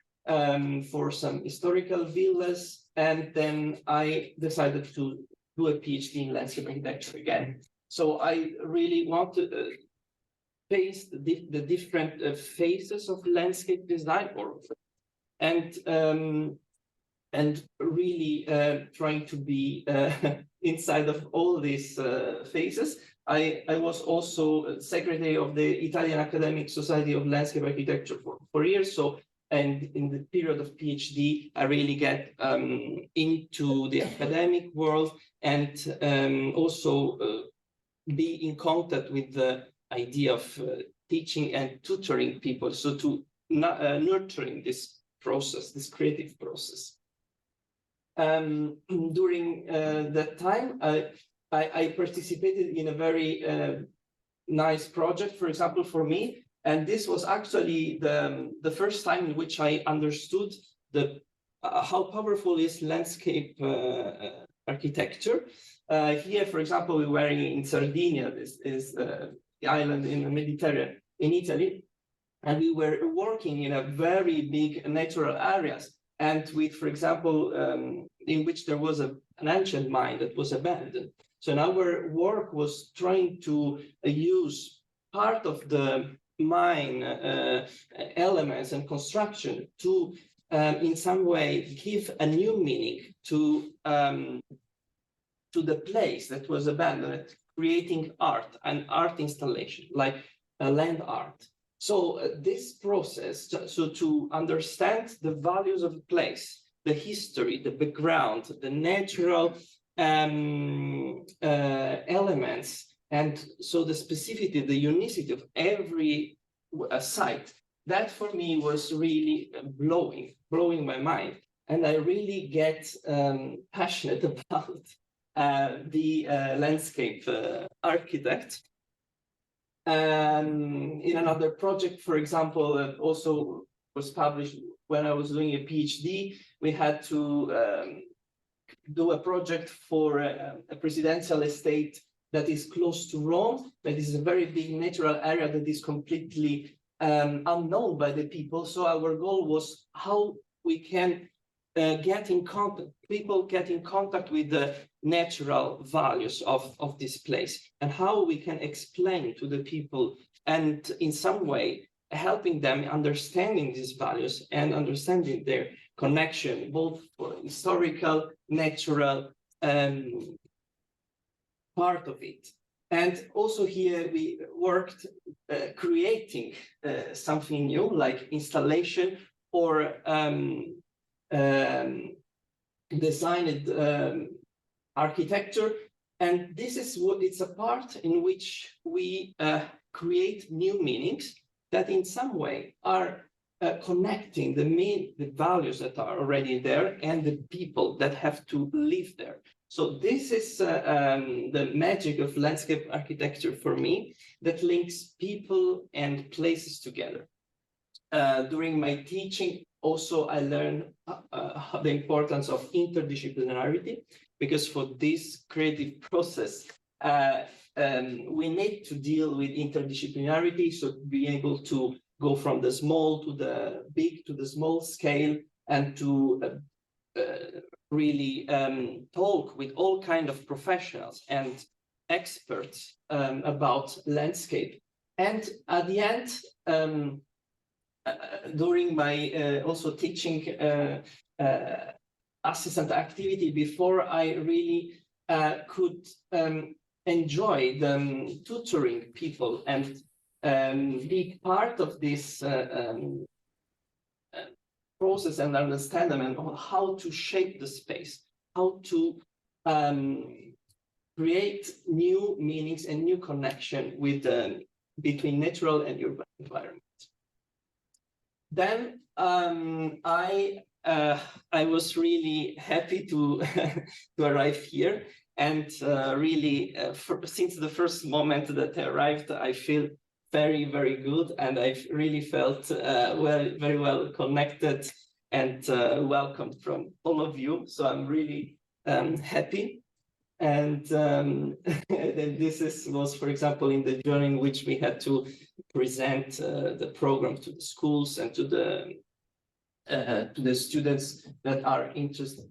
for some historical villas, and then I decided to do a PhD in landscape architecture again. So I really want to face the different phases of landscape design, and really trying to be inside of all these phases. I was also secretary of the Italian Academic Society of Landscape Architecture for 4 years. So, and in the period of PhD, I really get into the academic world, and also be in contact with the idea of teaching and tutoring people. So to nurturing this process, this creative process. During that time, I participated in a very nice project, for example, for me, and this was actually the first time in which I understood how powerful is landscape architecture. Here, for example, we were in Sardinia. This is the island in the Mediterranean in Italy, and we were working in a very big natural areas, and with, for example, in which there was an ancient mine that was abandoned. So our work was trying to use part of the mine elements and construction to, in some way, give a new meaning to the place that was abandoned, creating art and art installation, like land art. So this process, so to understand the values of a place, the history, the background, the natural elements, and so the specificity, the unicity of every site, that for me was really blowing my mind. And I really get passionate about the landscape architect. In another project, for example, that also was published when I was doing a PhD, we had to do a project for a presidential estate that is close to Rome, that is a very big natural area that is completely unknown by the people. So our goal was how we can get in contact, people get in contact with the natural values of this place, and how we can explain to the people, and in some way helping them understanding these values and understanding their connection, both for historical, natural part of it. And also here we worked creating something new, like installation or designed architecture. And this is what it's a part in which we create new meanings that in some way are connecting the values that are already there and the people that have to live there. So this is the magic of landscape architecture for me, that links people and places together. During my teaching, also I learned the importance of interdisciplinarity, because for this creative process, we need to deal with interdisciplinarity, so to be able to go from the small to the big to the small scale, and to really talk with all kinds of professionals and experts about landscape. And at the end, during my also teaching assistant activity, before I really could enjoy the tutoring people and be part of this process and understand them and how to shape the space, how to create new meanings and new connection with between natural and urban environment. Then I was really happy to to arrive here, and really since the first moment that I arrived, I feel very, very good, and I've really felt very well connected and welcomed from all of you. So I'm really happy. And then this was, for example, in the journey in which we had to present the program to the schools and to the students that are interested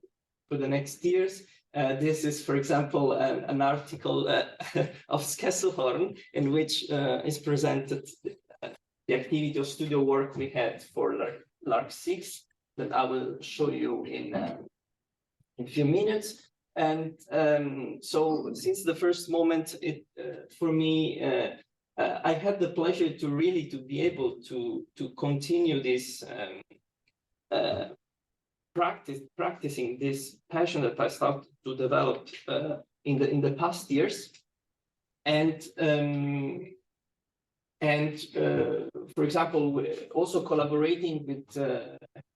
for the next years. This is, for example, an article of Skesselhorn in which is presented the activity of studio work we had for LARC 6 that I will show you in a few minutes. And so since the first moment, for me, I had the pleasure to really be able to continue this practicing this passion that I started to develop in the past years, and for example, also collaborating with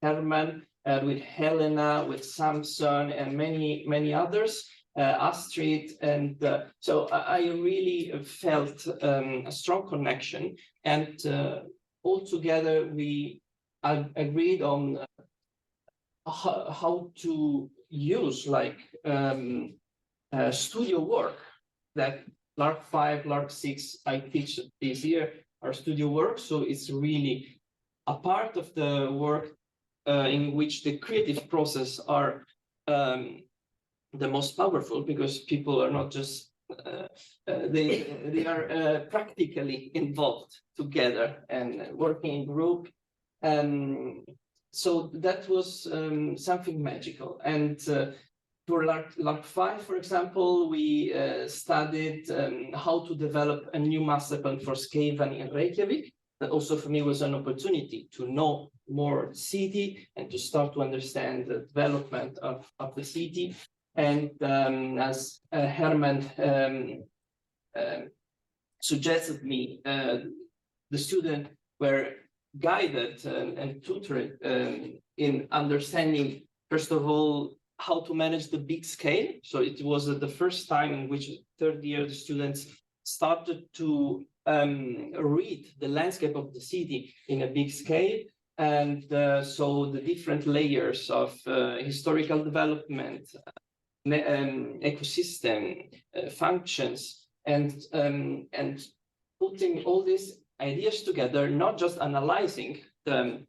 Herman, with Helena, with Samson, and many others, Astrid, and so I really felt a strong connection, and all together we agreed on how to use like studio work that LARC 5, LARC 6 I teach this year are studio work. So it's really a part of the work in which the creative process are the most powerful, because people are not just they are practically involved together and working in group. So that was something magical. And for LARC 5, for example, we studied how to develop a new master plan for Skaven in Reykjavik. That also for me was an opportunity to know more city and to start to understand the development of the city. And as Herman suggested me, the students were guided and tutored in understanding, first of all, how to manage the big scale. So it was the first time in which third year the students started to read the landscape of the city in a big scale. And so the different layers of historical development, ecosystem, functions, and putting all these ideas together, not just analyzing the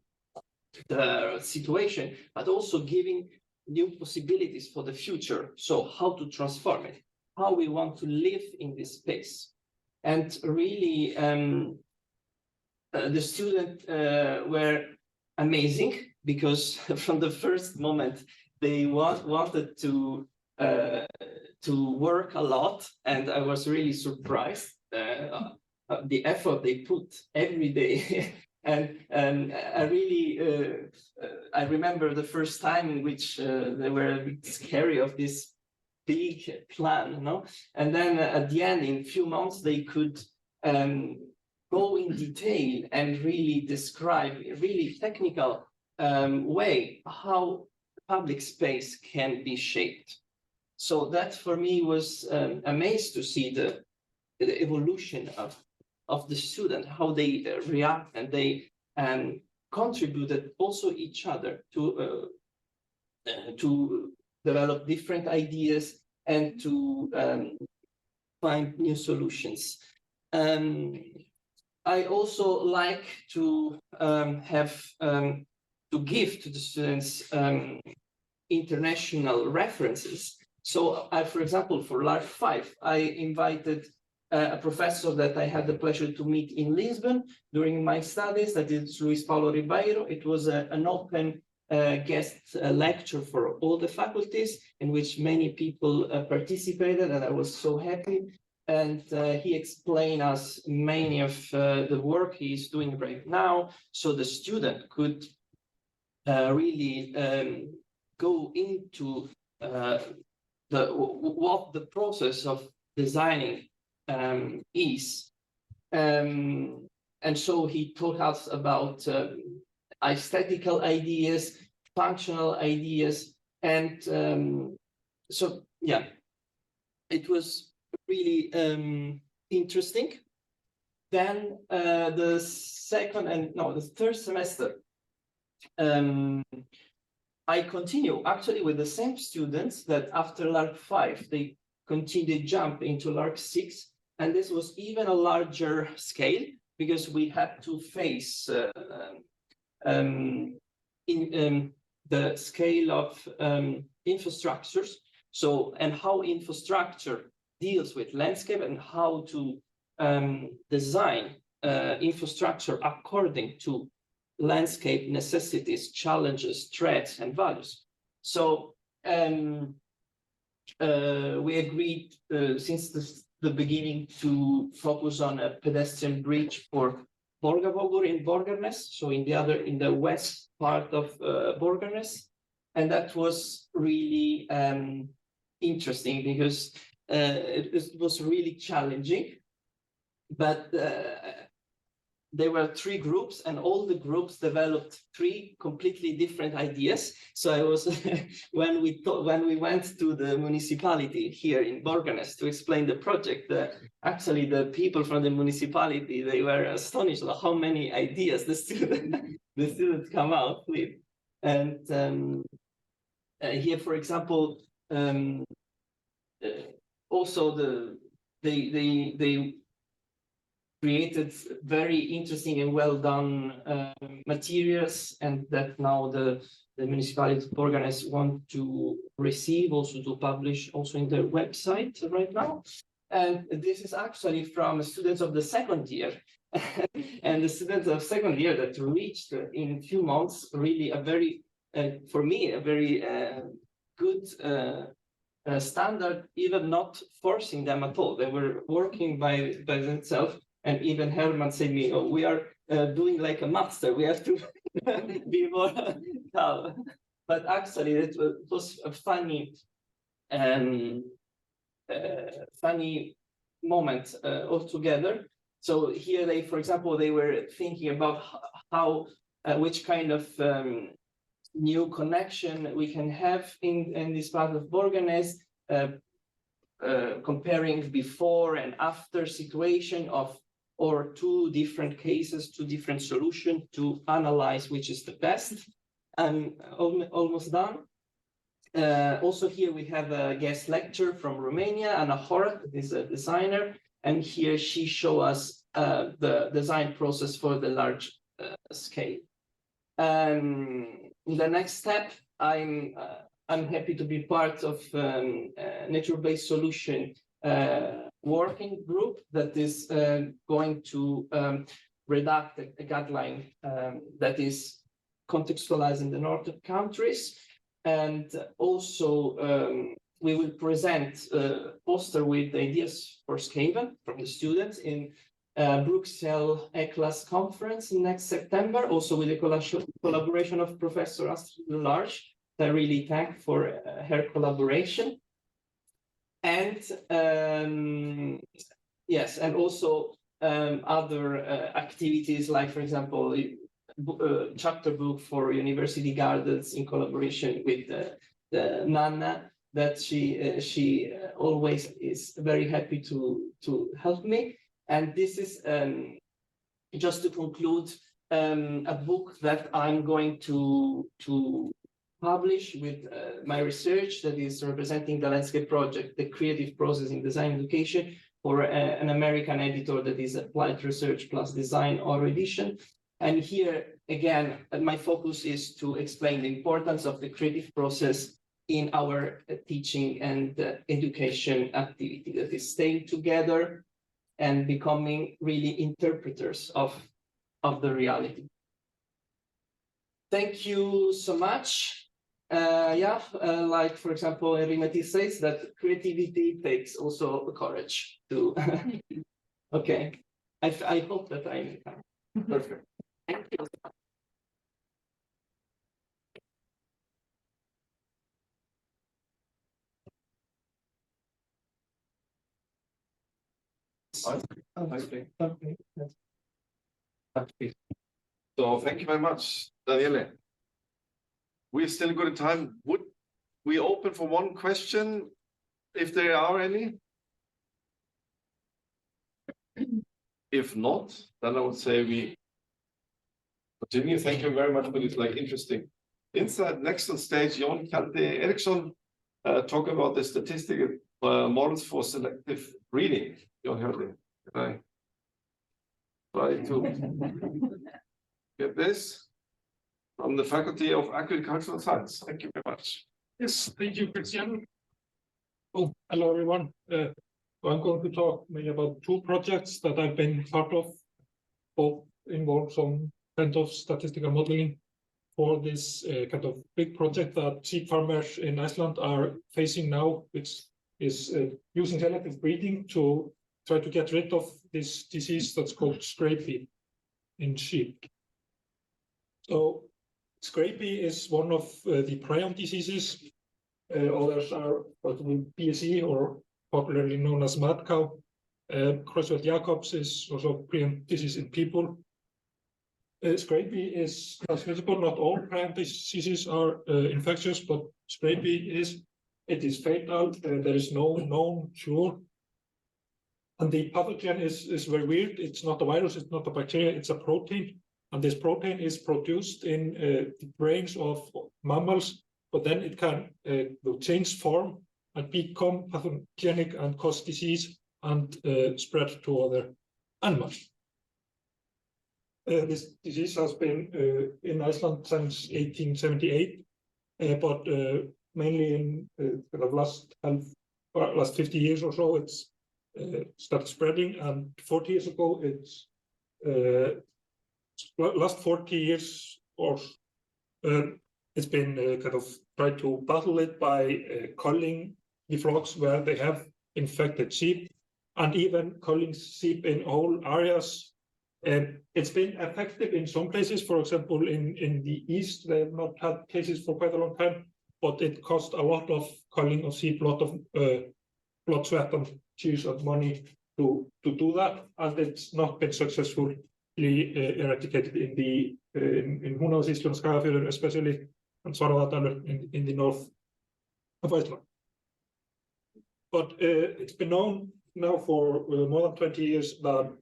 situation, but also giving new possibilities for the future. So how to transform it, how we want to live in this space. And really, the students were amazing, because from the first moment, they wanted to work a lot, and I was really surprised the effort they put every day. And I really I remember the first time in which they were a bit scary of this big plan, you know? And then at the end, in a few months, they could go in detail and really describe a really technical way how public space can be shaped. So that for me was amazed to see the evolution of the student, how they react, and they contributed also each other to develop different ideas and to find new solutions. I also like to to give to the students international references. So for example, for LARC 5, I invited a professor that I had the pleasure to meet in Lisbon during my studies, that is Luis Paulo Ribeiro. It was an open guest lecture for all the faculties in which many people participated, and I was so happy. And he explained us many of the work he's doing right now, so the student could really go into what the process of designing is. And so he taught us about aesthetical ideas, functional ideas, and so yeah, it was really interesting. Then the third semester, I continue actually with the same students that after LARC 5, they continued jump into LARC 6, and this was even a larger scale because we had to face the scale of infrastructures. So, and how infrastructure deals with landscape and how to design infrastructure according to landscape necessities, challenges, threats, and values. So we agreed since the beginning to focus on a pedestrian bridge for Borgavogur in Borgarnes, so in the west part of Borgarnes, and that was really interesting because it was really challenging, but there were 3 groups, and all the groups developed 3 completely different ideas. So I was when we went to the municipality here in Borgarnes to explain the project, actually the people from the municipality, they were astonished at how many ideas the students come out with. And here, for example, also they created very interesting and well done materials, and that now the municipality of Borgarnes want to receive, also to publish also in their website right now. And this is actually from students of the second year. And the students of second year that reached in a few months really a very, for me, a very good standard, even not forcing them at all. They were working by themselves. And even Herman said me, oh, we are doing like a master. We have to be more calm. But actually, it was a funny moment altogether. So here they, for example, they were thinking about how, which kind of new connection we can have in this part of Borgarnes, comparing before and after situation of or 2 different cases, 2 different solutions to analyze which is the best. I'm almost done. Also here we have a guest lecture from Romania, Ana Horat, is a designer, and here she shows us the design process for the large scale. The next step, I'm happy to be part of nature-based solution working group that is going to redact a guideline that is contextualized in the Nordic countries. And also we will present a poster with ideas for Skaven from the students in Bruxelles ECLAS conference next September, also with the collaboration of Professor Astrid Large. I really thank for her collaboration. And yes, and also other activities like, for example, chapter book for university gardens in collaboration with the Nana, that she always is very happy to help me. And this is just to conclude a book that I'm going to publish with my research that is representing the landscape project, the creative process in design education, for an American editor that is Applied Research plus Design or Edition. And here again, my focus is to explain the importance of the creative process in our teaching and education activity, that is staying together and becoming really interpreters of the reality. Thank you so much. Like for example, Rimati says that creativity takes also courage to. Okay, I hope that I'm perfect. Thank you. Okay. So thank you very much, Daniele. We're still good in time. Would we open for one question, if there are any? If not, then I would say we continue. Thank you very much for this interesting insight. Next on stage, Jon Hjalti Eriksson, talk about the statistical models for selective breeding. Jon Hjalti, can I try to get this from the Faculty of Agricultural Science? Thank you very much. Yes, thank you, Christian. Oh, hello, everyone. I'm going to talk maybe about two projects that I've been part of. Both involve some kind of statistical modeling for this kind of big project that sheep farmers in Iceland are facing now, which is using selective breeding to try to get rid of this disease that's called scrapie in sheep. So scrapie is one of the prion diseases. Others are BSE, or popularly known as mad cow. Creutzfeldt-Jakobs is also prion disease in people. Scrapie is transmissible. Not all prion diseases are infectious, but scrapie is. It is fatal. There is no known cure. And the pathogen is very weird. It's not a virus, it's not a bacteria, it's a protein. And this protein is produced in the brains of mammals, but then it can change form and become pathogenic and cause disease and spread to other animals. This disease has been in Iceland since 1878, but mainly in the last 50 years or so, it's started spreading. And 40 years ago, it's last 40 years or it's been kind of tried to battle it by culling the flocks where they have infected sheep, and even culling sheep in whole areas. It's been effective in some places. For example, in the east, they have not had cases for quite a long time, but it cost a lot of culling of sheep, a lot of blood, sweat, and tears and money to do that, and it's not been successfully eradicated in Húnavatnssýslu and Skagafjörður especially, and Svarfaðardalur in the north of Iceland. But it's been known now for more than 20 years that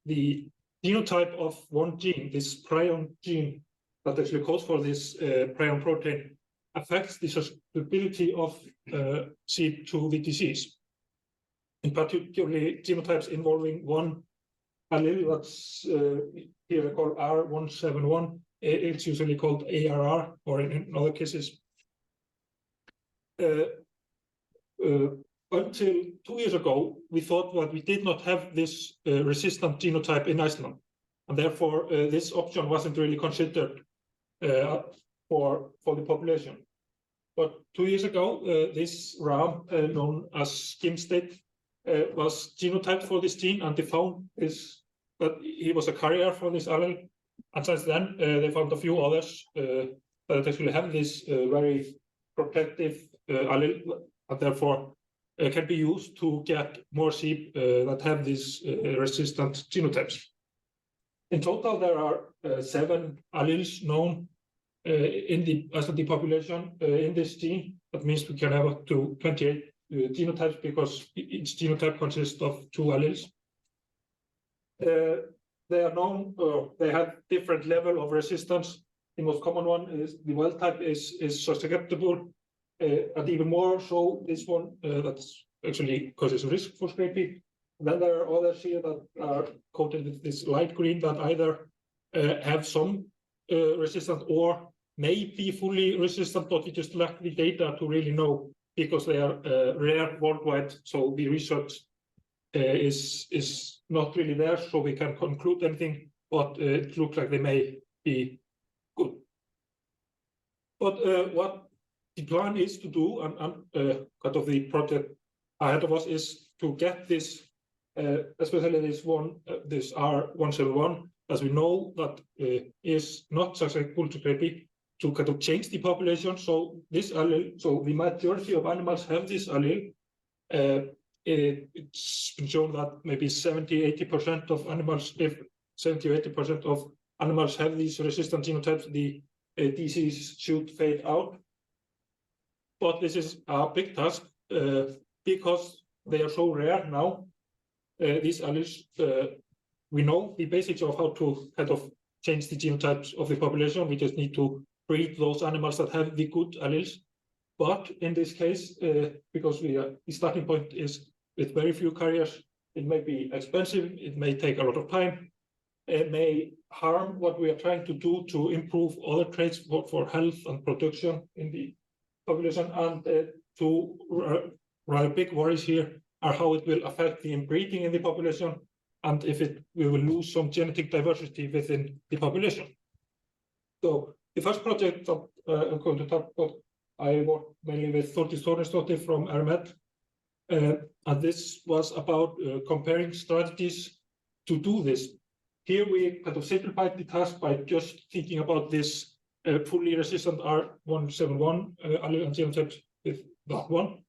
the genotype of one gene, this prion gene that actually codes for this prion protein, affects the susceptibility of sheep to the disease. In particularly genotypes involving one allele that's here called R171. It's usually called ARR, or in other cases. Until 2 years ago, we thought that we did not have this resistant genotype in Iceland, and therefore this option wasn't really considered for the population. But 2 years ago, this ram, known as Skimsted, was genotyped for this gene, and they found that he was a carrier for this allele. And since then, they found a few others that actually have this very protective allele, and therefore can be used to get more sheep that have these resistant genotypes. In total, there are 7 alleles known in the Icelandic population in this gene. That means we can have up to 28 genotypes, because each genotype consists of 2 alleles. They are known, they have different level of resistance. The most common one is the wild type is susceptible, and even more so this one that's actually causes risk for scrapie. Then there are others here that are coated with this light green that either have some resistance or may be fully resistant, but we just lack the data to really know because they are rare worldwide. So the research is not really there, so we can conclude anything, but it looks like they may be good. But what the plan is to do, and kind of the project ahead of us, is to get this, especially this one, this R171, as we know that is not susceptible to scrapie, to kind of change the population. So this allele, so the majority of animals have this allele. It's been shown that maybe 70–80% of animals, if 70–80% of animals have these resistant genotypes, the disease should fade out. But this is a big task because they are so rare now. These alleles, we know the basics of how to kind of change the genotypes of the population. We just need to breed those animals that have the good alleles. But in this case, because the starting point is with very few carriers, it may be expensive, it may take a lot of time, it may harm what we are trying to do to improve other traits for health and production in the population. And two rather big worries here are how it will affect the inbreeding in the population, and if we will lose some genetic diversity within the population. So the first project that I'm going to talk about, I worked mainly with Þórdís Þórarinsdóttir from RMED, and this was about comparing strategies to do this. Here we kind of simplified the task by just thinking about this fully resistant R171 allele and genotypes with that one.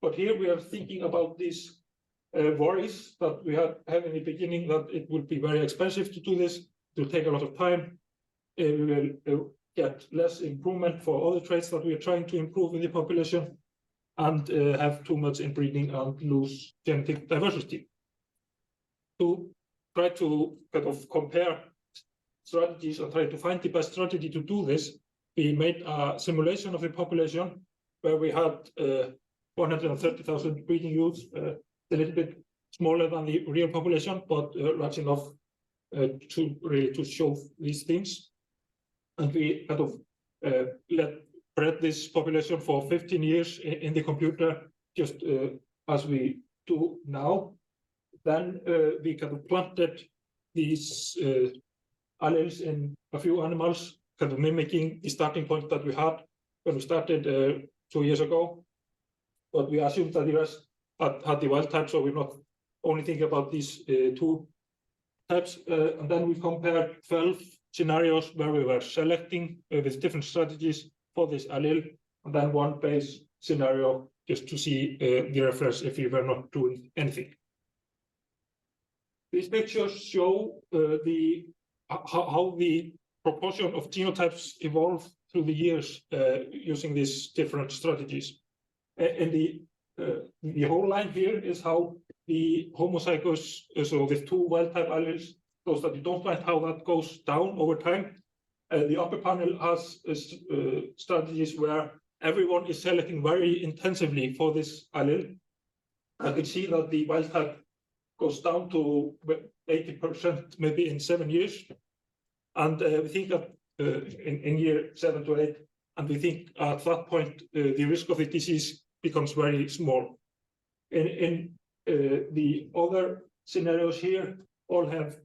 But here we are thinking about these worries that we have in the beginning, that it would be very expensive to do this, it will take a lot of time, we will get less improvement for other traits that we are trying to improve in the population, and have too much inbreeding and lose genetic diversity. To try to kind of compare strategies and try to find the best strategy to do this, we made a simulation of the population where we had 130,000 breeding ewes, a little bit smaller than the real population, but large enough to show these things. And we kind of bred this population for 15 years in the computer, just as we do now. Then we kind of planted these alleles in a few animals, kind of mimicking the starting point that we had when we started 2 years ago. But we assumed that the rest had the wild type, so we're not only thinking about these two types. And then we compared 12 scenarios where we were selecting with different strategies for this allele, and then one base scenario just to see the reference if we were not doing anything. These pictures show how the proportion of genotypes evolve through the years using these different strategies. And the whole line here is how the homozygous, so with two wild-type alleles, those that you don't find, how that goes down over time. The upper panel has strategies where everyone is selecting very intensively for this allele. I can see that the wild-type goes down to 80% maybe in 7 years. And we think that in year 7 to 8, and we think at that point, the risk of the disease becomes very small. In the other scenarios here, all have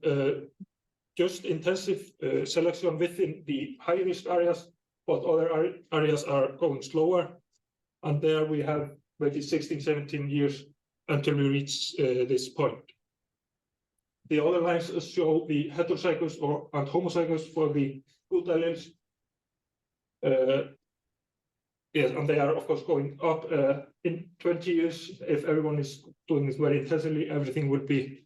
just intensive selection within the high-risk areas, but other areas are going slower. And there we have maybe 16, 17 years until we reach this point. The other lines show the heterozygous and homozygous for the good alleles. Yes, and they are of course going up in 20 years. If everyone is doing this very intensively, everything will be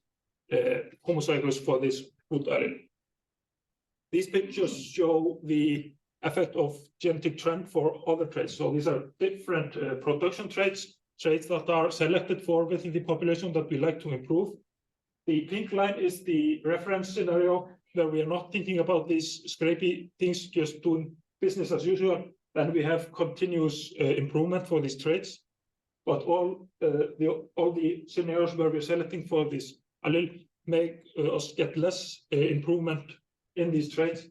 homozygous for this good allele. These pictures show the effect of genetic trend for other traits. So these are different production traits that are selected for within the population that we like to improve. The pink line is the reference scenario where we are not thinking about these scrapey things, just doing business as usual. Then we have continuous improvement for these traits. But all the scenarios where we're selecting for this allele make us get less improvement in these traits.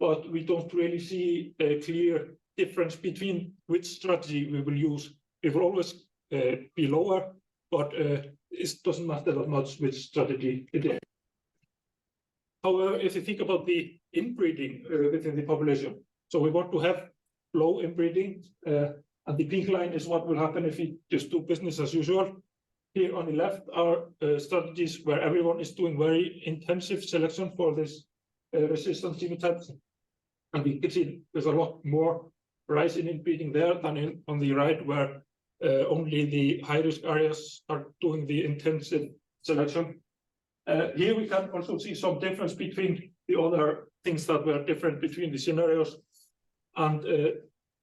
but we don't really see a clear difference between which strategy we will use. We will always be lower, but it doesn't matter that much which strategy it is. However, if you think about the inbreeding within the population, so we want to have low inbreeding, and the pink line is what will happen if we just do business as usual. Here on the left are strategies where everyone is doing very intensive selection for this resistant genotypes. And we can see there's a lot more rise in inbreeding there than on the right, where only the high-risk areas are doing the intensive selection. Here we can also see some difference between the other things that were different between the scenarios. And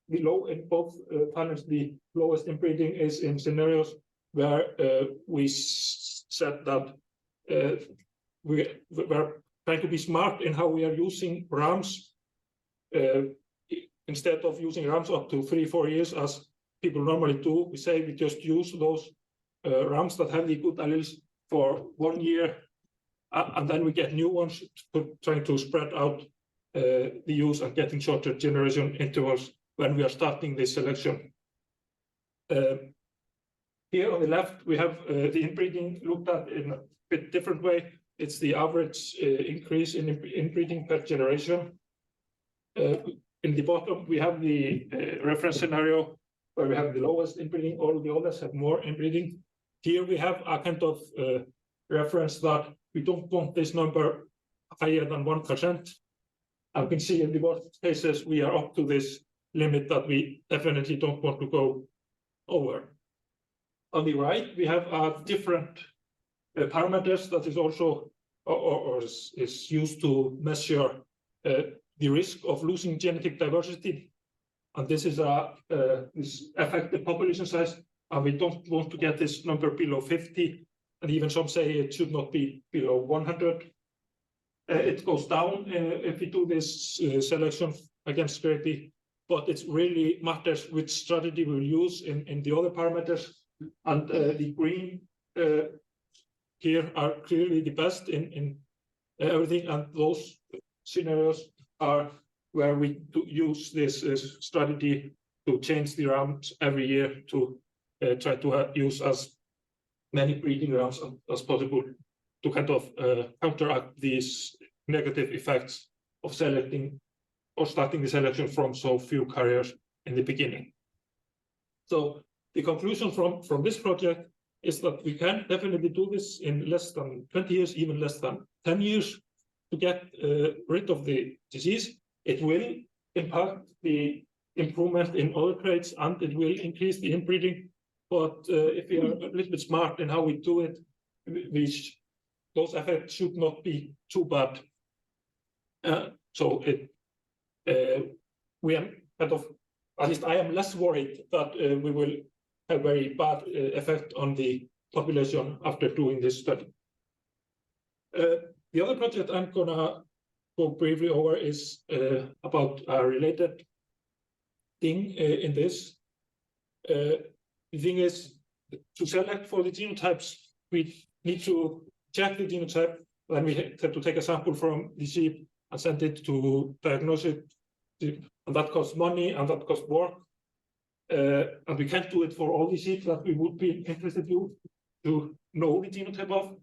below in both panels, the lowest inbreeding is in scenarios where we said that we're trying to be smart in how we are using rams. Instead of using rams up to 3-4 years, as people normally do, we say we just use those rams that have the good alleles for 1 year, and then we get new ones, trying to spread out the use and getting shorter generation intervals when we are starting this selection. Here on the left, we have the inbreeding looked at in a bit different way. It's the average increase in inbreeding per generation. In the bottom, we have the reference scenario where we have the lowest inbreeding. All the others have more inbreeding. Here we have a kind of reference that we don't want this number higher than 1%. And we can see in the worst cases, we are up to this limit that we definitely don't want to go over. On the right, we have different parameters that is also or is used to measure the risk of losing genetic diversity. And this is this affected population size, and we don't want to get this number below 50, and even some say it should not be below 100. It goes down if we do this selection against scrapie, but it really matters which strategy we'll use in the other parameters. And the green here are clearly the best in everything, and those scenarios are where we use this strategy to change the rams every year to try to use as many breeding rams as possible to kind of counteract these negative effects of selecting or starting the selection from so few carriers in the beginning. So the conclusion from this project is that we can definitely do this in less than 20 years, even less than 10 years to get rid of the disease. It will impact the improvement in other traits, and it will increase the inbreeding. But if we are a little bit smart in how we do it, those effects should not be too bad. So we are kind of, at least I am less worried that we will have very bad effect on the population after doing this study. The other project I'm gonna go briefly over is about a related thing in this. The thing is, to select for the genotypes, we need to check the genotype, then we have to take a sample from the sheep and send it to diagnose it, and that costs money and that costs work. And we can't do it for all the sheep that we would be interested to know the genotype of.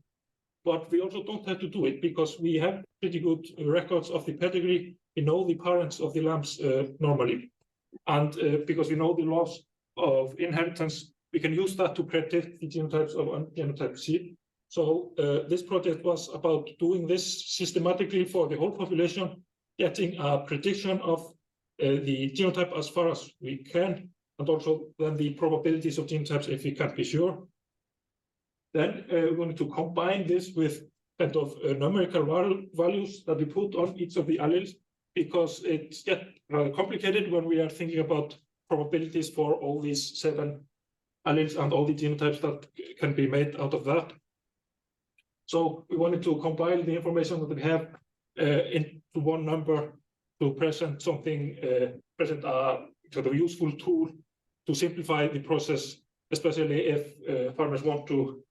But we also don't have to do it because we have pretty good records of the pedigree. We know the parents of the lambs normally. And because we know the laws of inheritance, we can use that to predict the genotypes of ungenotyped sheep. So this project was about doing this systematically for the whole population, getting a prediction of the genotype as far as we can, and also then the probabilities of genotypes if we can't be sure. Then we're going to combine this with kind of numerical values that we put on each of the alleles, because it's get rather complicated when we are thinking about probabilities for all these 7 alleles and all the genotypes that can be made out of that. So we wanted to compile the information that we have into one number to present something, present a sort of useful tool to simplify the process, especially if farmers want to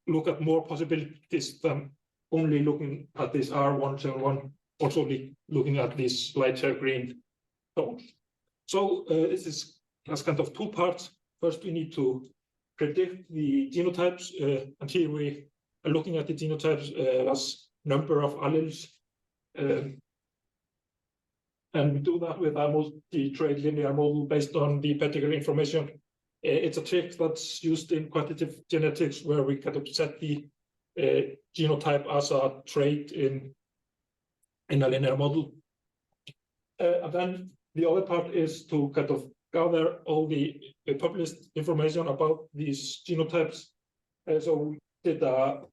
look at more possibilities than only looking at this R171 also looking at these light share green tones. So this is as kind of two parts. First, we need to predict the genotypes, and here we are looking at the genotypes as number of alleles. And we do that with a multi-trait linear model based on the pedigree information. It's a trick that's used in quantitative genetics where we kind of set the genotype as a trait in a linear model. And then the other part is to kind of gather all the published information about these genotypes. So we did a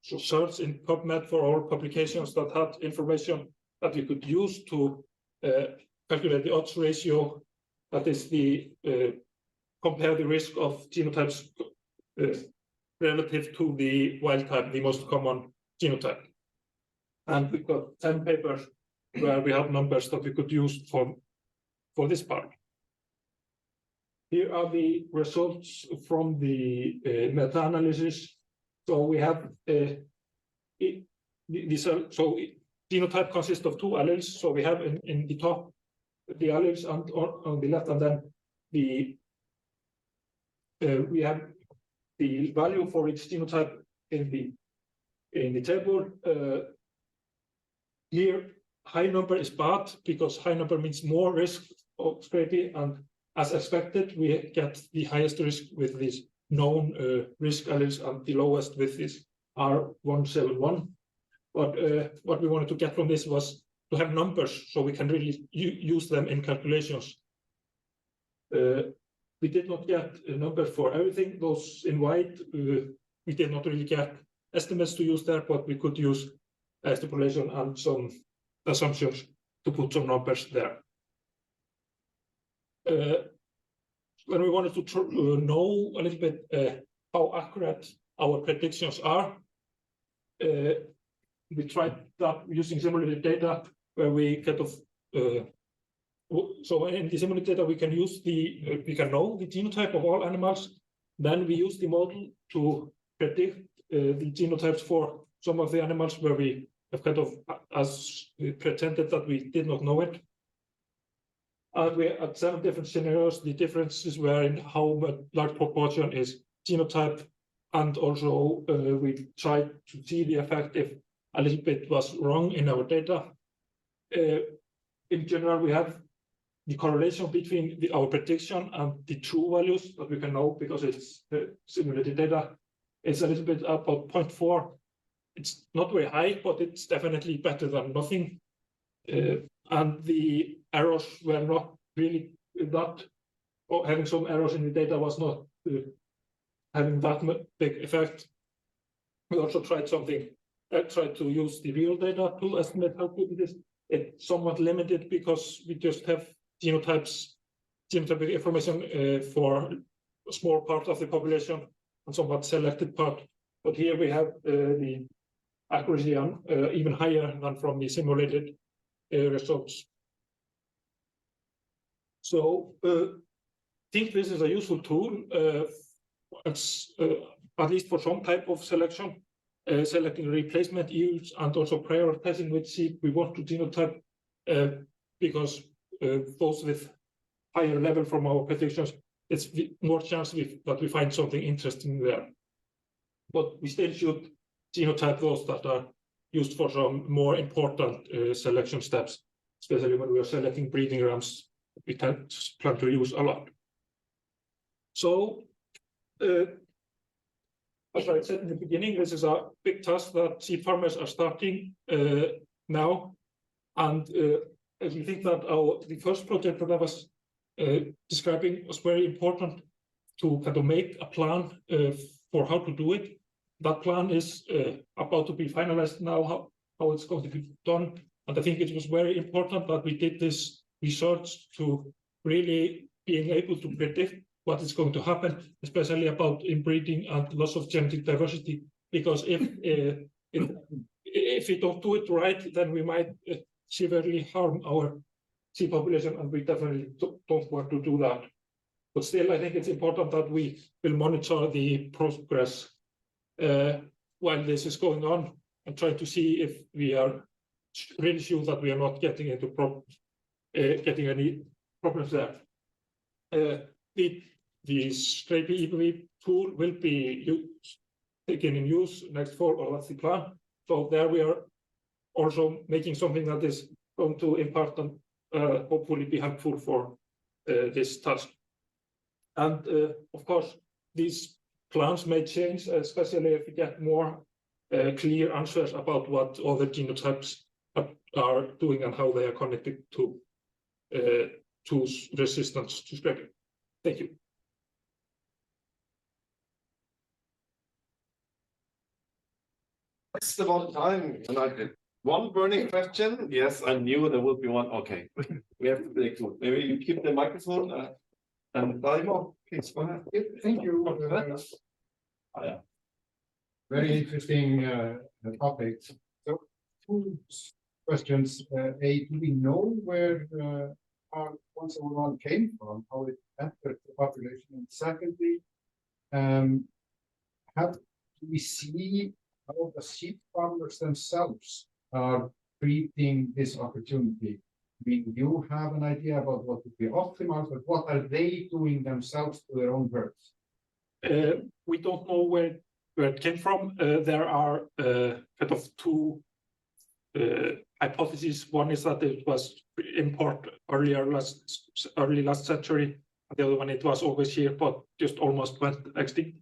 search in PubMed for all publications that had information that we could use to calculate the odds ratio. That is the compare the risk of genotypes relative to the wild type, the most common genotype. And we've got 10 papers where we have numbers that we could use for this part. Here are the results from the meta-analysis. So we have genotype consists of two alleles. So we have in the top the alleles and on the left, and then we have the value for each genotype in the table. Here, high number is bad because high number means more risk of scrapie, and as expected, we get the highest risk with these known risk alleles and the lowest with this R171. But what we wanted to get from this was to have numbers so we can really use them in calculations. We did not get a number for everything. Those in white, we did not really get estimates to use there, but we could use extrapolation and some assumptions to put some numbers there. When we wanted to know a little bit how accurate our predictions are, we tried that using simulated data where we kind of so in the simulated data we can use we can know the genotype of all animals. Then we use the model to predict the genotypes for some of the animals where we have kind of as we pretended that we did not know it. And we at 7 different scenarios, the differences were in how large proportion is genotype, and also we tried to see the effect if a little bit was wrong in our data. In general, we have the correlation between our prediction and the true values that we can know because it's simulated data. It's a little bit about 0.4. It's not very high, but it's definitely better than nothing. And the errors were not really that, or having some errors in the data was not having that big effect. We also tried something, tried to use the real data to estimate how good it is. It's somewhat limited because we just have genotypic information for a small part of the population and somewhat selected part. But here we have the accuracy even higher than from the simulated results. So I think this is a useful tool, at least for some type of selection, selecting replacement yields and also prioritizing which seed we want to genotype, because those with higher level from our predictions, it's more chance that we find something interesting there. But we still should genotype those that are used for some more important selection steps, especially when we are selecting breeding rams. We plan to use a lot. So, as I said in the beginning, this is a big task that seed farmers are starting now. And I think that the first project that I was describing was very important to kind of make a plan for how to do it. That plan is about to be finalized now, how it's going to be done. And I think it was very important that we did this research to really being able to predict what is going to happen, especially about inbreeding and loss of genetic diversity. Because if we don't do it right, then we might severely harm our seed population, and we definitely don't want to do that. But still, I think it's important that we will monitor the progress while this is going on and try to see if we are really sure that we are not getting into getting any problems there. The Scrapy EPV tool will be taken in use next fall, or that's the plan. So there we are also making something that is going to impart and hopefully be helpful for this task. And of course, these plans may change, especially if we get more clear answers about what other genotypes are doing and how they are connected to resistance to scraping. Thank you. It's about time. One burning question. Yes, I knew there would be one. Okay, we have to take two. Maybe you keep the microphone and Dalimo, please go ahead. Thank you. Very interesting topic. So, two questions. A, do we know where R171 came from, how it entered the population? And secondly, do we see how the sheep farmers themselves are treating this opportunity? I mean, you have an idea about what would be optimal, but what are they doing themselves to their own herds? We don't know where it came from. There are kind of two hypotheses. One is that it was import early last century. The other one, it was always here, but just almost went extinct.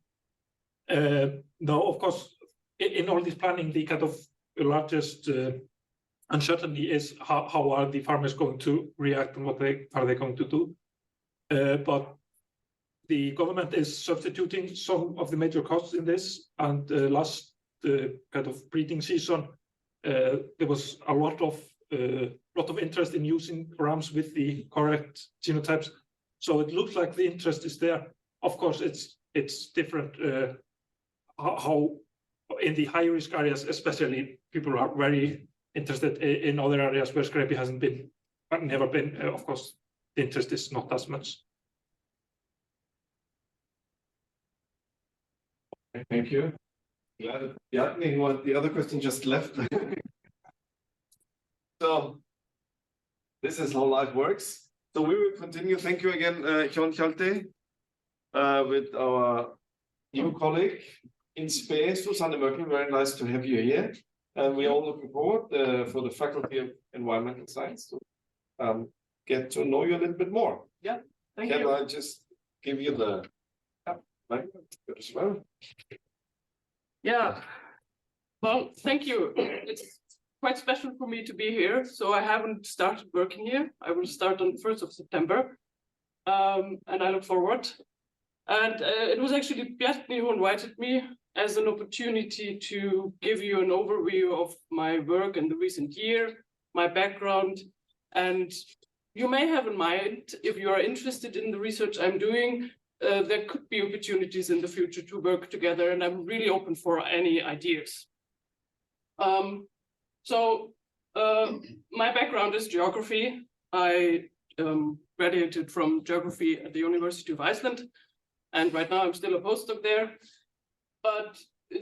Now, of course, in all this planning, the kind of largest uncertainty is how are the farmers going to react and what are they going to do. But the government is substituting some of the major costs in this, and last kind of breeding season, there was a lot of interest in using rams with the correct genotypes. So it looks like the interest is there. Of course, it's different. How in the high risk areas, especially, people are very interested. In other areas where scrapie hasn't been, never been. Of course, the interest is not as much. Thank you. Yeah, the other question just left. So this is how life works. So we will continue. Thank you again, Jón Hjalti, with our new colleague in space, Susanne Möckel. Very nice to have you here. And we are all looking forward for the Faculty of Environmental Science to get to know you a little bit more. Yeah, thank you. Can I just give you the microphone as well? Yeah, well, thank you. It's quite special for me to be here. So I haven't started working here. I will start on the 1st of September. And I look forward. And it was actually Bjarni who invited me as an opportunity to give you an overview of my work in the recent year, my background. And you may have in mind, if you are interested in the research I'm doing, there could be opportunities in the future to work together, and I'm really open for any ideas. My background is geography. I graduated from geography at the University of Iceland, and right now I'm still a postdoc there. But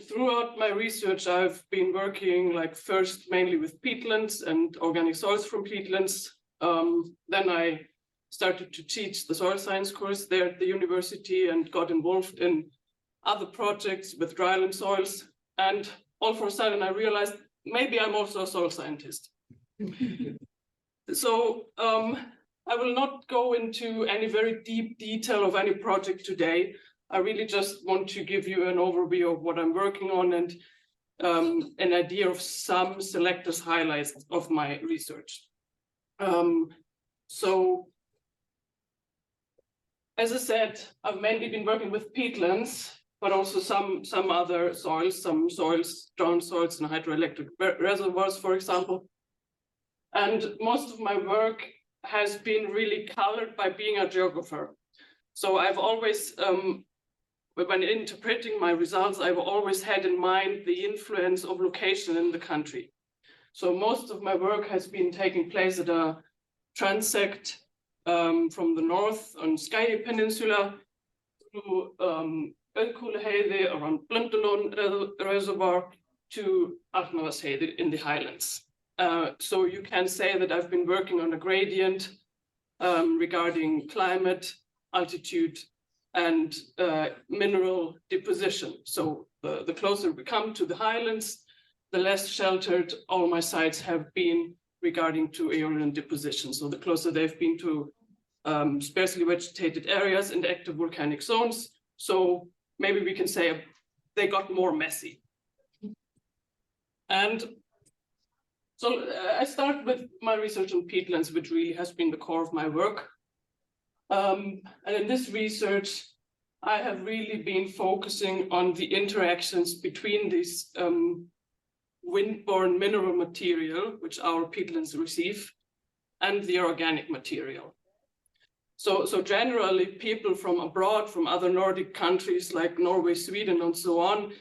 throughout my research, I've been working first mainly with peatlands and organic soils from peatlands. Then I started to teach the soil science course there at the university and got involved in other projects with dryland soils. And all for a sudden, I realized maybe I'm also a soil scientist. So I will not go into any very deep detail of any project today. I really just want to give you an overview of what I'm working on and an idea of some selected highlights of my research. As I said, I've mainly been working with peatlands, but also some other soils, some soils, drowned soils and hydroelectric reservoirs, for example. And most of my work has been really colored by being a geographer. So I've always, when interpreting my results, I've always had in mind the influence of location in the country. So most of my work has been taking place at a transect from the north on Skye Peninsula to Öðkuldaheiði around Blöndulón Reservoir to Arnarvatnsheiði in the highlands. So you can say that I've been working on a gradient regarding climate, altitude, and mineral deposition. So the closer we come to the highlands, the less sheltered all my sites have been regarding to aeolian deposition. So the closer they've been to sparsely vegetated areas and active volcanic zones. So maybe we can say they got more messy. And so I start with my research on peatlands, which really has been the core of my work. And in this research, I have really been focusing on the interactions between this windborne mineral material, which our peatlands receive, and the organic material. So generally, people from abroad, from other Nordic countries like Norway, Sweden, and so on,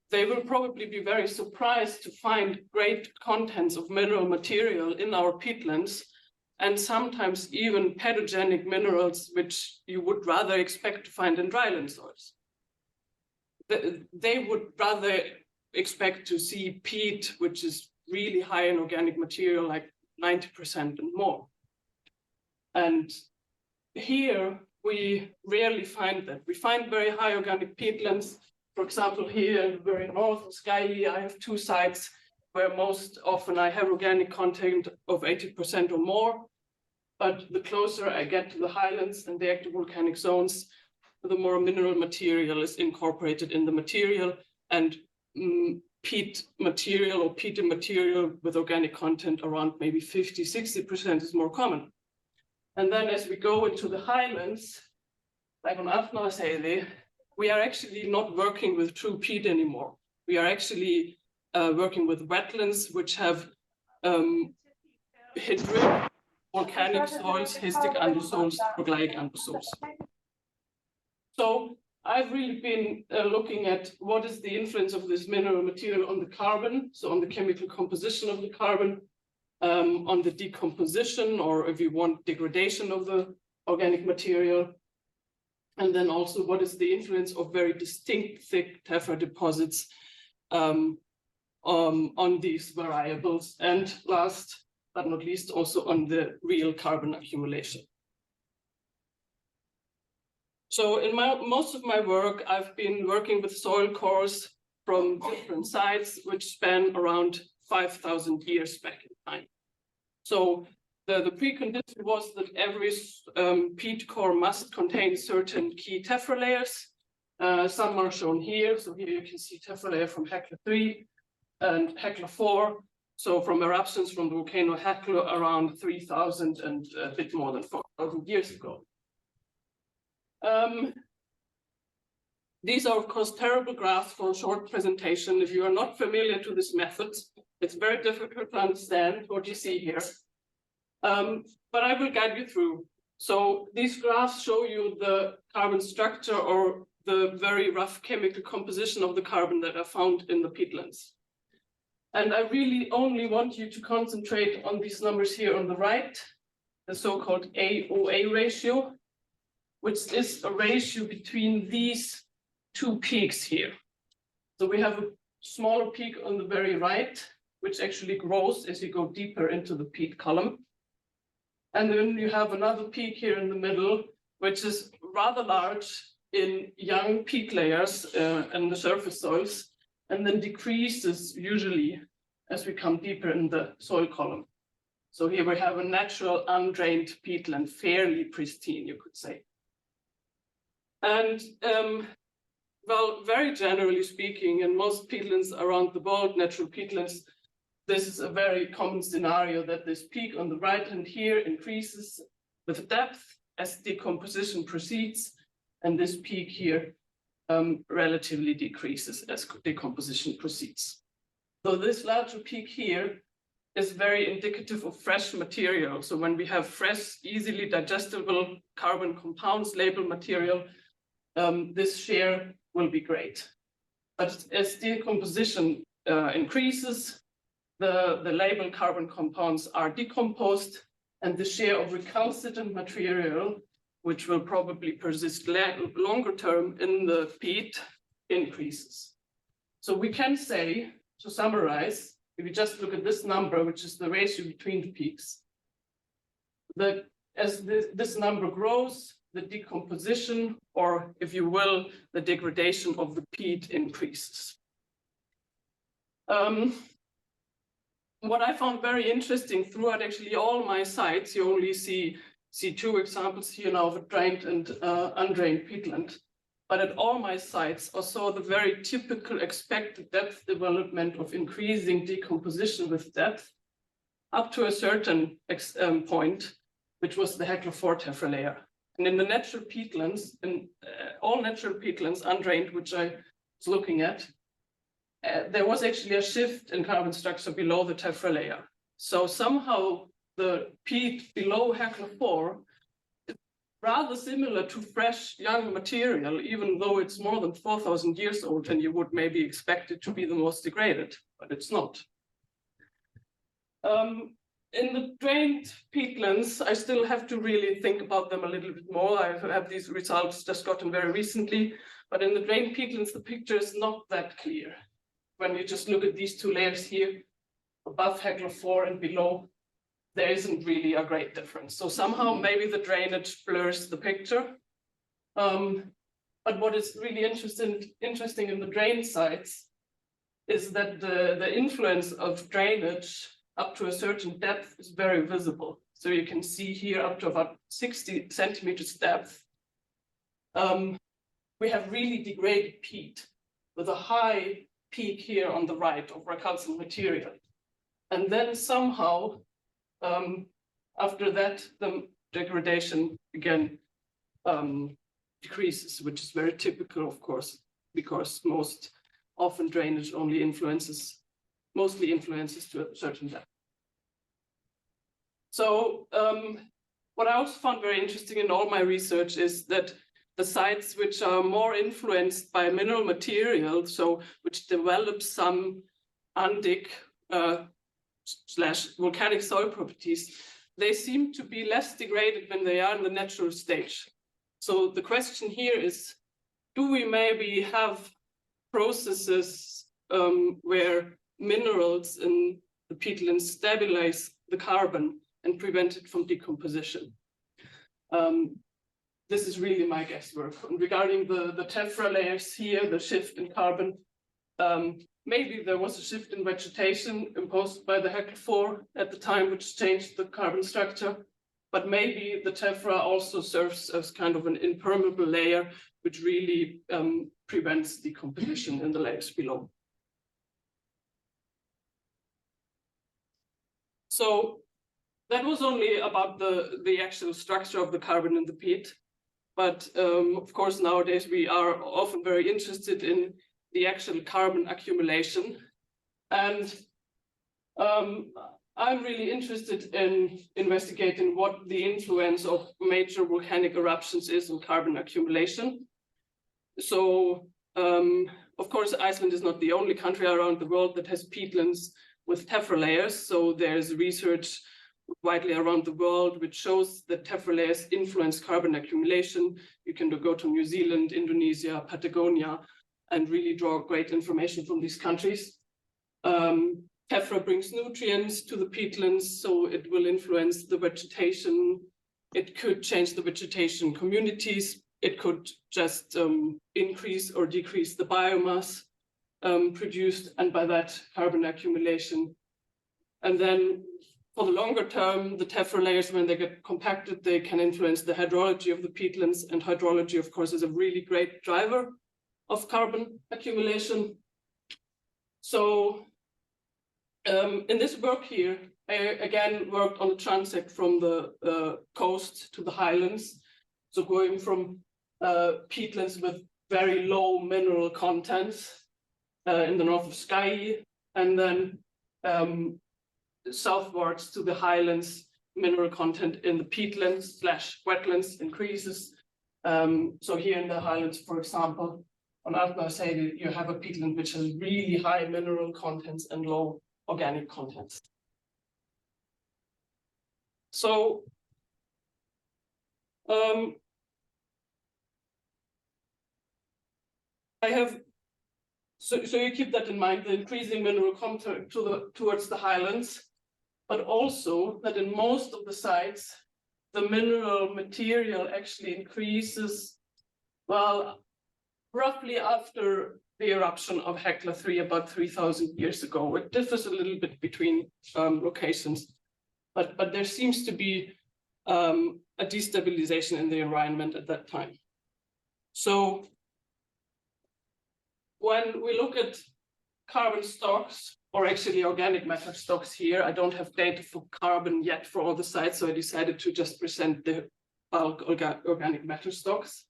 they will probably be very surprised to find great contents of mineral material in our peatlands, and sometimes even pathogenic minerals, which you would rather expect to find in dryland soils. They would rather expect to see peat, which is really high in organic material, like 90% and more. And here, we rarely find that. We find very high organic peatlands. For example, here in the very north of Skye, I have 2 sites where most often I have organic content of 80% or more. But the closer I get to the highlands and the active volcanic zones, the more mineral material is incorporated in the material, and peat material or peaty material with organic content around maybe 50–60% is more common. And then as we go into the highlands, like on Afnarsheiði, we are actually not working with true peat anymore. We are actually working with wetlands which have hydric volcanic soils, histic andsols, troglodytic andsols. So I've really been looking at what is the influence of this mineral material on the carbon, so on the chemical composition of the carbon, on the decomposition, or if you want, degradation of the organic material. And then also what is the influence of very distinct thick tephra deposits on these variables. And last but not least, also on the real carbon accumulation. So in most of my work, I've been working with soil cores from different sites, which span around 5,000 years back in time. So the precondition was that every peat core must contain certain key tephra layers. Some are shown here. So here you can see tephra layer from Hekla 3 and Hekla 4. So from eruptions from the volcano Hekla around 3,000 and a bit more than 4,000 years ago. These are, of course, terrible graphs for a short presentation. If you are not familiar to this method, it's very difficult to understand what you see here. But I will guide you through. So these graphs show you the carbon structure or the very rough chemical composition of the carbon that are found in the peatlands. And I really only want you to concentrate on these numbers here on the right, the so-called AOA ratio, which is a ratio between these 2 peaks here. So we have a smaller peak on the very right, which actually grows as you go deeper into the peat column. And then you have another peak here in the middle, which is rather large in young peat layers and the surface soils, and then decreases usually as we come deeper in the soil column. So here we have a natural undrained peatland, fairly pristine, you could say. And well, very generally speaking, in most peatlands around the world, natural peatlands, this is a very common scenario that this peak on the right hand here increases with depth as decomposition proceeds, and this peak here relatively decreases as decomposition proceeds. So this larger peak here is very indicative of fresh material. So when we have fresh, easily digestible carbon compounds, label material, this share will be great. But as decomposition increases, the label carbon compounds are decomposed, and the share of recalcitrant material, which will probably persist longer term in the peat, increases. So we can say, to summarize, if you just look at this number, which is the ratio between the peaks, as this number grows, the decomposition, or if you will, the degradation of the peat increases. What I found very interesting throughout actually all my sites, you only see two examples here now of drained and undrained peatland. But at all my sites, I saw the very typical expected depth development of increasing decomposition with depth up to a certain point, which was the Hecla 4 tephra layer. And in the natural peatlands, and all natural peatlands undrained, which I was looking at, there was actually a shift in carbon structure below the tephra layer. So somehow the peat below Hecla 4 is rather similar to fresh young material, even though it's more than 4,000 years old, and you would maybe expect it to be the most degraded, but it's not. In the drained peatlands, I still have to really think about them a little bit more. I have these results just gotten very recently, but in the drained peatlands, the picture is not that clear. When you just look at these two layers here, above Hecla 4 and below, there isn't really a great difference. So somehow maybe the drainage blurs the picture. But what is really interesting in the drained sites is that the influence of drainage up to a certain depth is very visible. So you can see here up to about 60 centimeters depth, we have really degraded peat with a high peak here on the right of recalcitrant material. And then somehow, after that, the degradation again decreases, which is very typical, of course, because most often drainage only mostly influences to a certain depth. So what I also found very interesting in all my research is that the sites which are more influenced by mineral material, so which develop some andesic / volcanic soil properties, they seem to be less degraded when they are in the natural stage. So the question here is, do we maybe have processes where minerals in the peatlands stabilize the carbon and prevent it from decomposition? This is really my guesswork. And regarding the tephra layers here, the shift in carbon, maybe there was a shift in vegetation imposed by the Hecla 4 at the time, which changed the carbon structure. But maybe the tephra also serves as kind of an impermeable layer, which really prevents decomposition in the layers below. So that was only about the actual structure of the carbon in the peat. But of course, nowadays we are often very interested in the actual carbon accumulation. And I'm really interested in investigating what the influence of major volcanic eruptions is on carbon accumulation. So, of course, Iceland is not the only country around the world that has peatlands with tephra layers. So there's research widely around the world which shows that tephra layers influence carbon accumulation. You can go to New Zealand, Indonesia, Patagonia, and really draw great information from these countries. Tephra brings nutrients to the peatlands, so it will influence the vegetation. It could change the vegetation communities. It could just increase or decrease the biomass produced, and by that carbon accumulation. And then for the longer term, the tephra layers, when they get compacted, they can influence the hydrology of the peatlands, and hydrology, of course, is a really great driver of carbon accumulation. So in this work here, I again worked on the transect from the coast to the highlands. So going from peatlands with very low mineral contents in the north of Skye, and then southwards to the highlands, mineral content in the peatlands / wetlands increases. So here in the highlands, for example, on Arnarseidi, you have a peatland which has really high mineral contents and low organic contents. So I have So you keep that in mind, the increasing mineral content towards the highlands, but also that in most of the sites, the mineral material actually increases, well, roughly after the eruption of Hekla 3 about 3,000 years ago. It differs a little bit between locations, but there seems to be a destabilization in the environment at that time. So when we look at carbon stocks, or actually organic matter stocks here, I don't have data for carbon yet for all the sites, so I decided to just present the bulk organic matter stocks.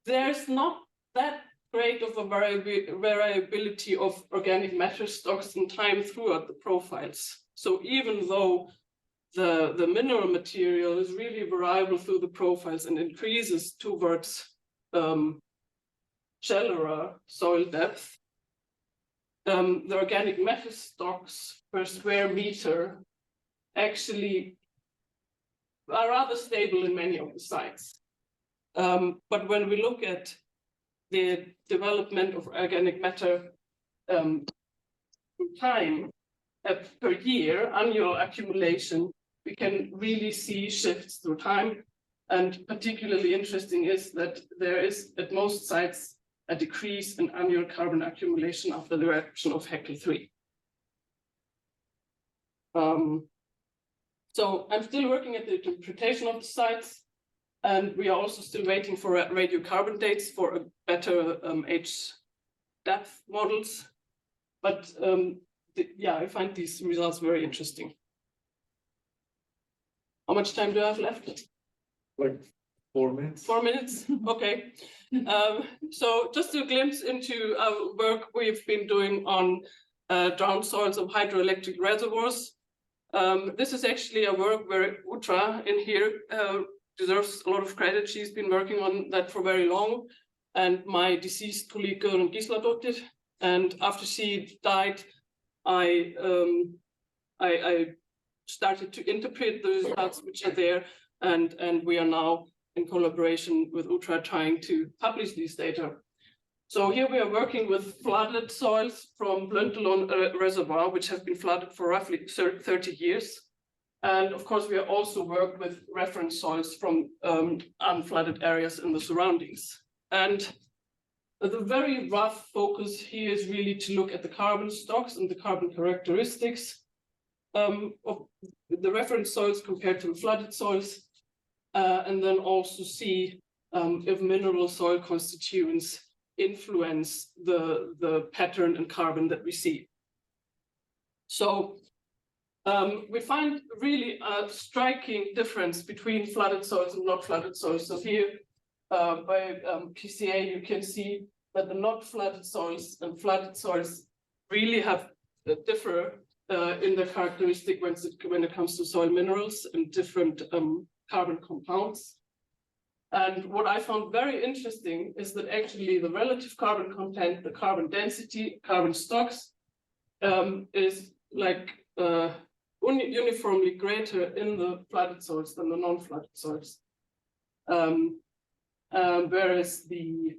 There's not that great of a variability of organic matter stocks in time throughout the profiles. So even though the mineral material is really variable through the profiles and increases towards shallower soil depth, the organic matter stocks per square meter actually are rather stable in many of the sites. But when we look at the development of organic matter through time per year, annual accumulation, we can really see shifts through time. And particularly interesting is that there is at most sites a decrease in annual carbon accumulation after the eruption of Hekla 3. So I'm still working at the interpretation of the sites, and we are also still waiting for radiocarbon dates for a better age depth models. But yeah, I find these results very interesting. How much time do I have left? Like 4 minutes. 4 minutes, okay. So just a glimpse into our work we've been doing on drowned soils of hydroelectric reservoirs. This is actually a work where Utra in here deserves a lot of credit. She's been working on that for very long, and my deceased colleague Guðrún Gísladóttir. And after she died, I started to interpret the results which are there, and we are now in collaboration with Utra trying to publish these data. So here we are working with flooded soils from Blöndulón Reservoir, which have been flooded for roughly 30 years. And of course, we are also worked with reference soils from unflooded areas in the surroundings. And the very rough focus here is really to look at the carbon stocks and the carbon characteristics of the reference soils compared to the flooded soils. And then also see if mineral soil constituents influence the pattern in carbon that we see. So we find really a striking difference between flooded soils and not flooded soils. So here by PCA, you can see that the not flooded soils and flooded soils really have differ in the characteristic when it comes to soil minerals and different carbon compounds. And what I found very interesting is that actually the relative carbon content, the carbon density, carbon stocks is like uniformly greater in the flooded soils than the non-flooded soils. Whereas the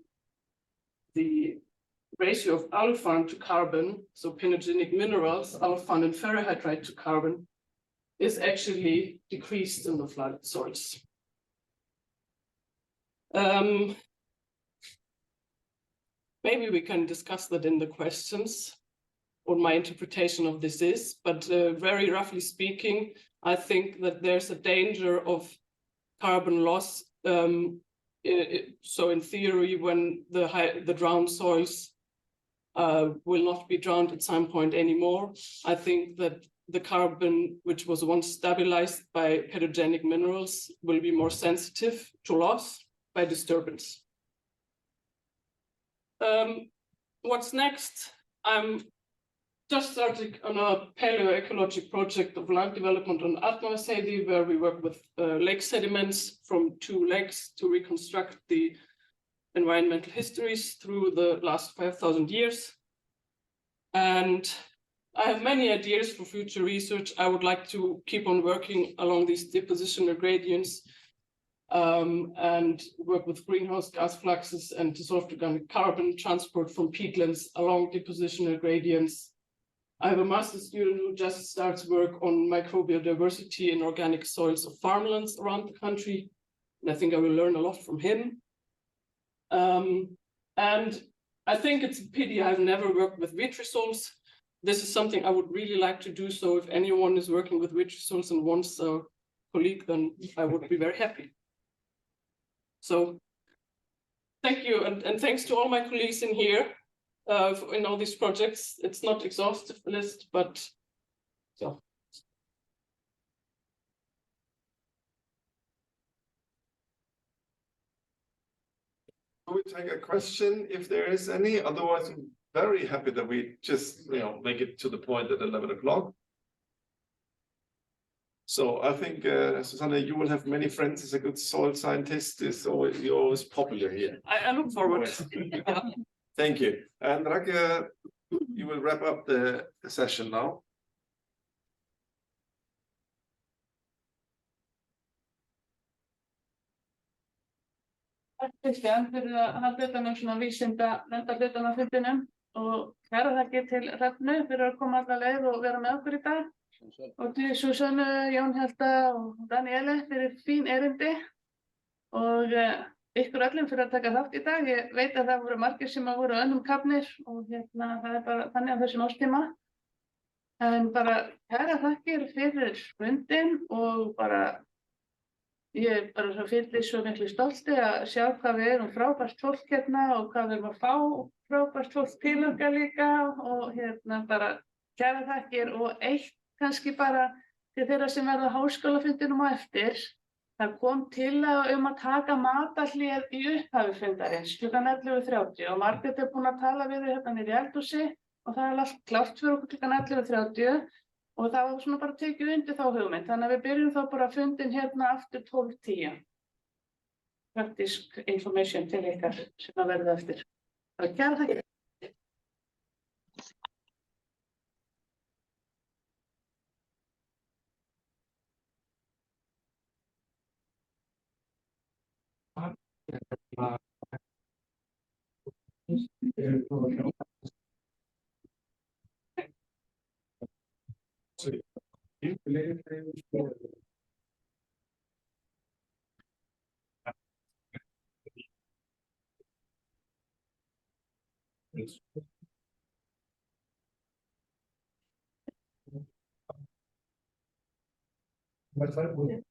ratio of alphan to carbon, so penogenic minerals, alphan and ferrihydrite to carbon, is actually decreased in the flooded soils. Maybe we can discuss that in the questions, what my interpretation of this is, but very roughly speaking, I think that there's a danger of carbon loss. So in theory, when the drowned soils will not be drowned at some point anymore, I think that the carbon, which was once stabilized by pedogenic minerals, will be more sensitive to loss by disturbance. What's next? I'm just starting on a paleoecologic project of land development on Arnarvatnsheiði, where we work with lake sediments from 2 lakes to reconstruct the environmental histories through the last 5,000 years. And I have many ideas for future research. I would like to keep on working along these depositional gradients and work with greenhouse gas fluxes and dissolved organic carbon transport from peatlands along depositional gradients. I have a master's student who just starts work on microbial diversity in organic soils of farmlands around the country. And I think I will learn a lot from him. And I think it's a pity I've never worked with vitrisols. This is something I would really like to do. So if anyone is working with vitrisols and wants a colleague, then I would be very happy. So thank you, and thanks to all my colleagues in here in all these projects. It's not exhaustive list, but so. We take a question if there is any. Otherwise, I'm very happy that we just make it to the point at 11 o'clock. So I think Susanne, you will have many friends as a good soil scientist. You're always popular here. I look forward. Thank you. And Rake, you will wrap up the session now. Takk Kristján fyrir að halda þetta með svona vísinda nefndarhlutan á fundinum og kæra þakkir til Hrefnu fyrir að koma alla leið og vera með okkur í dag og til Susannu, Jón Hjalta og Daniele fyrir fín erindi og ykkur öllum fyrir að taka þátt í dag. Ég veit að það voru margir sem voru önnum kafnir og það er bara þannig á þessum árstíma. En bara kæra þakkir fyrir fundin og bara ég er bara svo fyllist svo miklu stolti að sjá hvað við erum frábært fólk hérna og hvað við erum að fá frábært fólk til okkar líka og bara kæra þakkir og eitt kannski bara til þeirra sem verða á háskólafundinum á eftir. Það kom tillaga að taka matarhlé í upphafi fundarins klukkan 11:30 og Margrét er búin að tala við þau hérna niðri í eldhúsi og það er allt klárt fyrir okkur klukkan 11:30. Og það var svona bara tekið undir þá hugmynd, þannig að við byrjum þá bara fundin hérna aftur 12:10. Praktísk information til ykkar sem að verða eftir. Það er kæra þakkir. Mas vai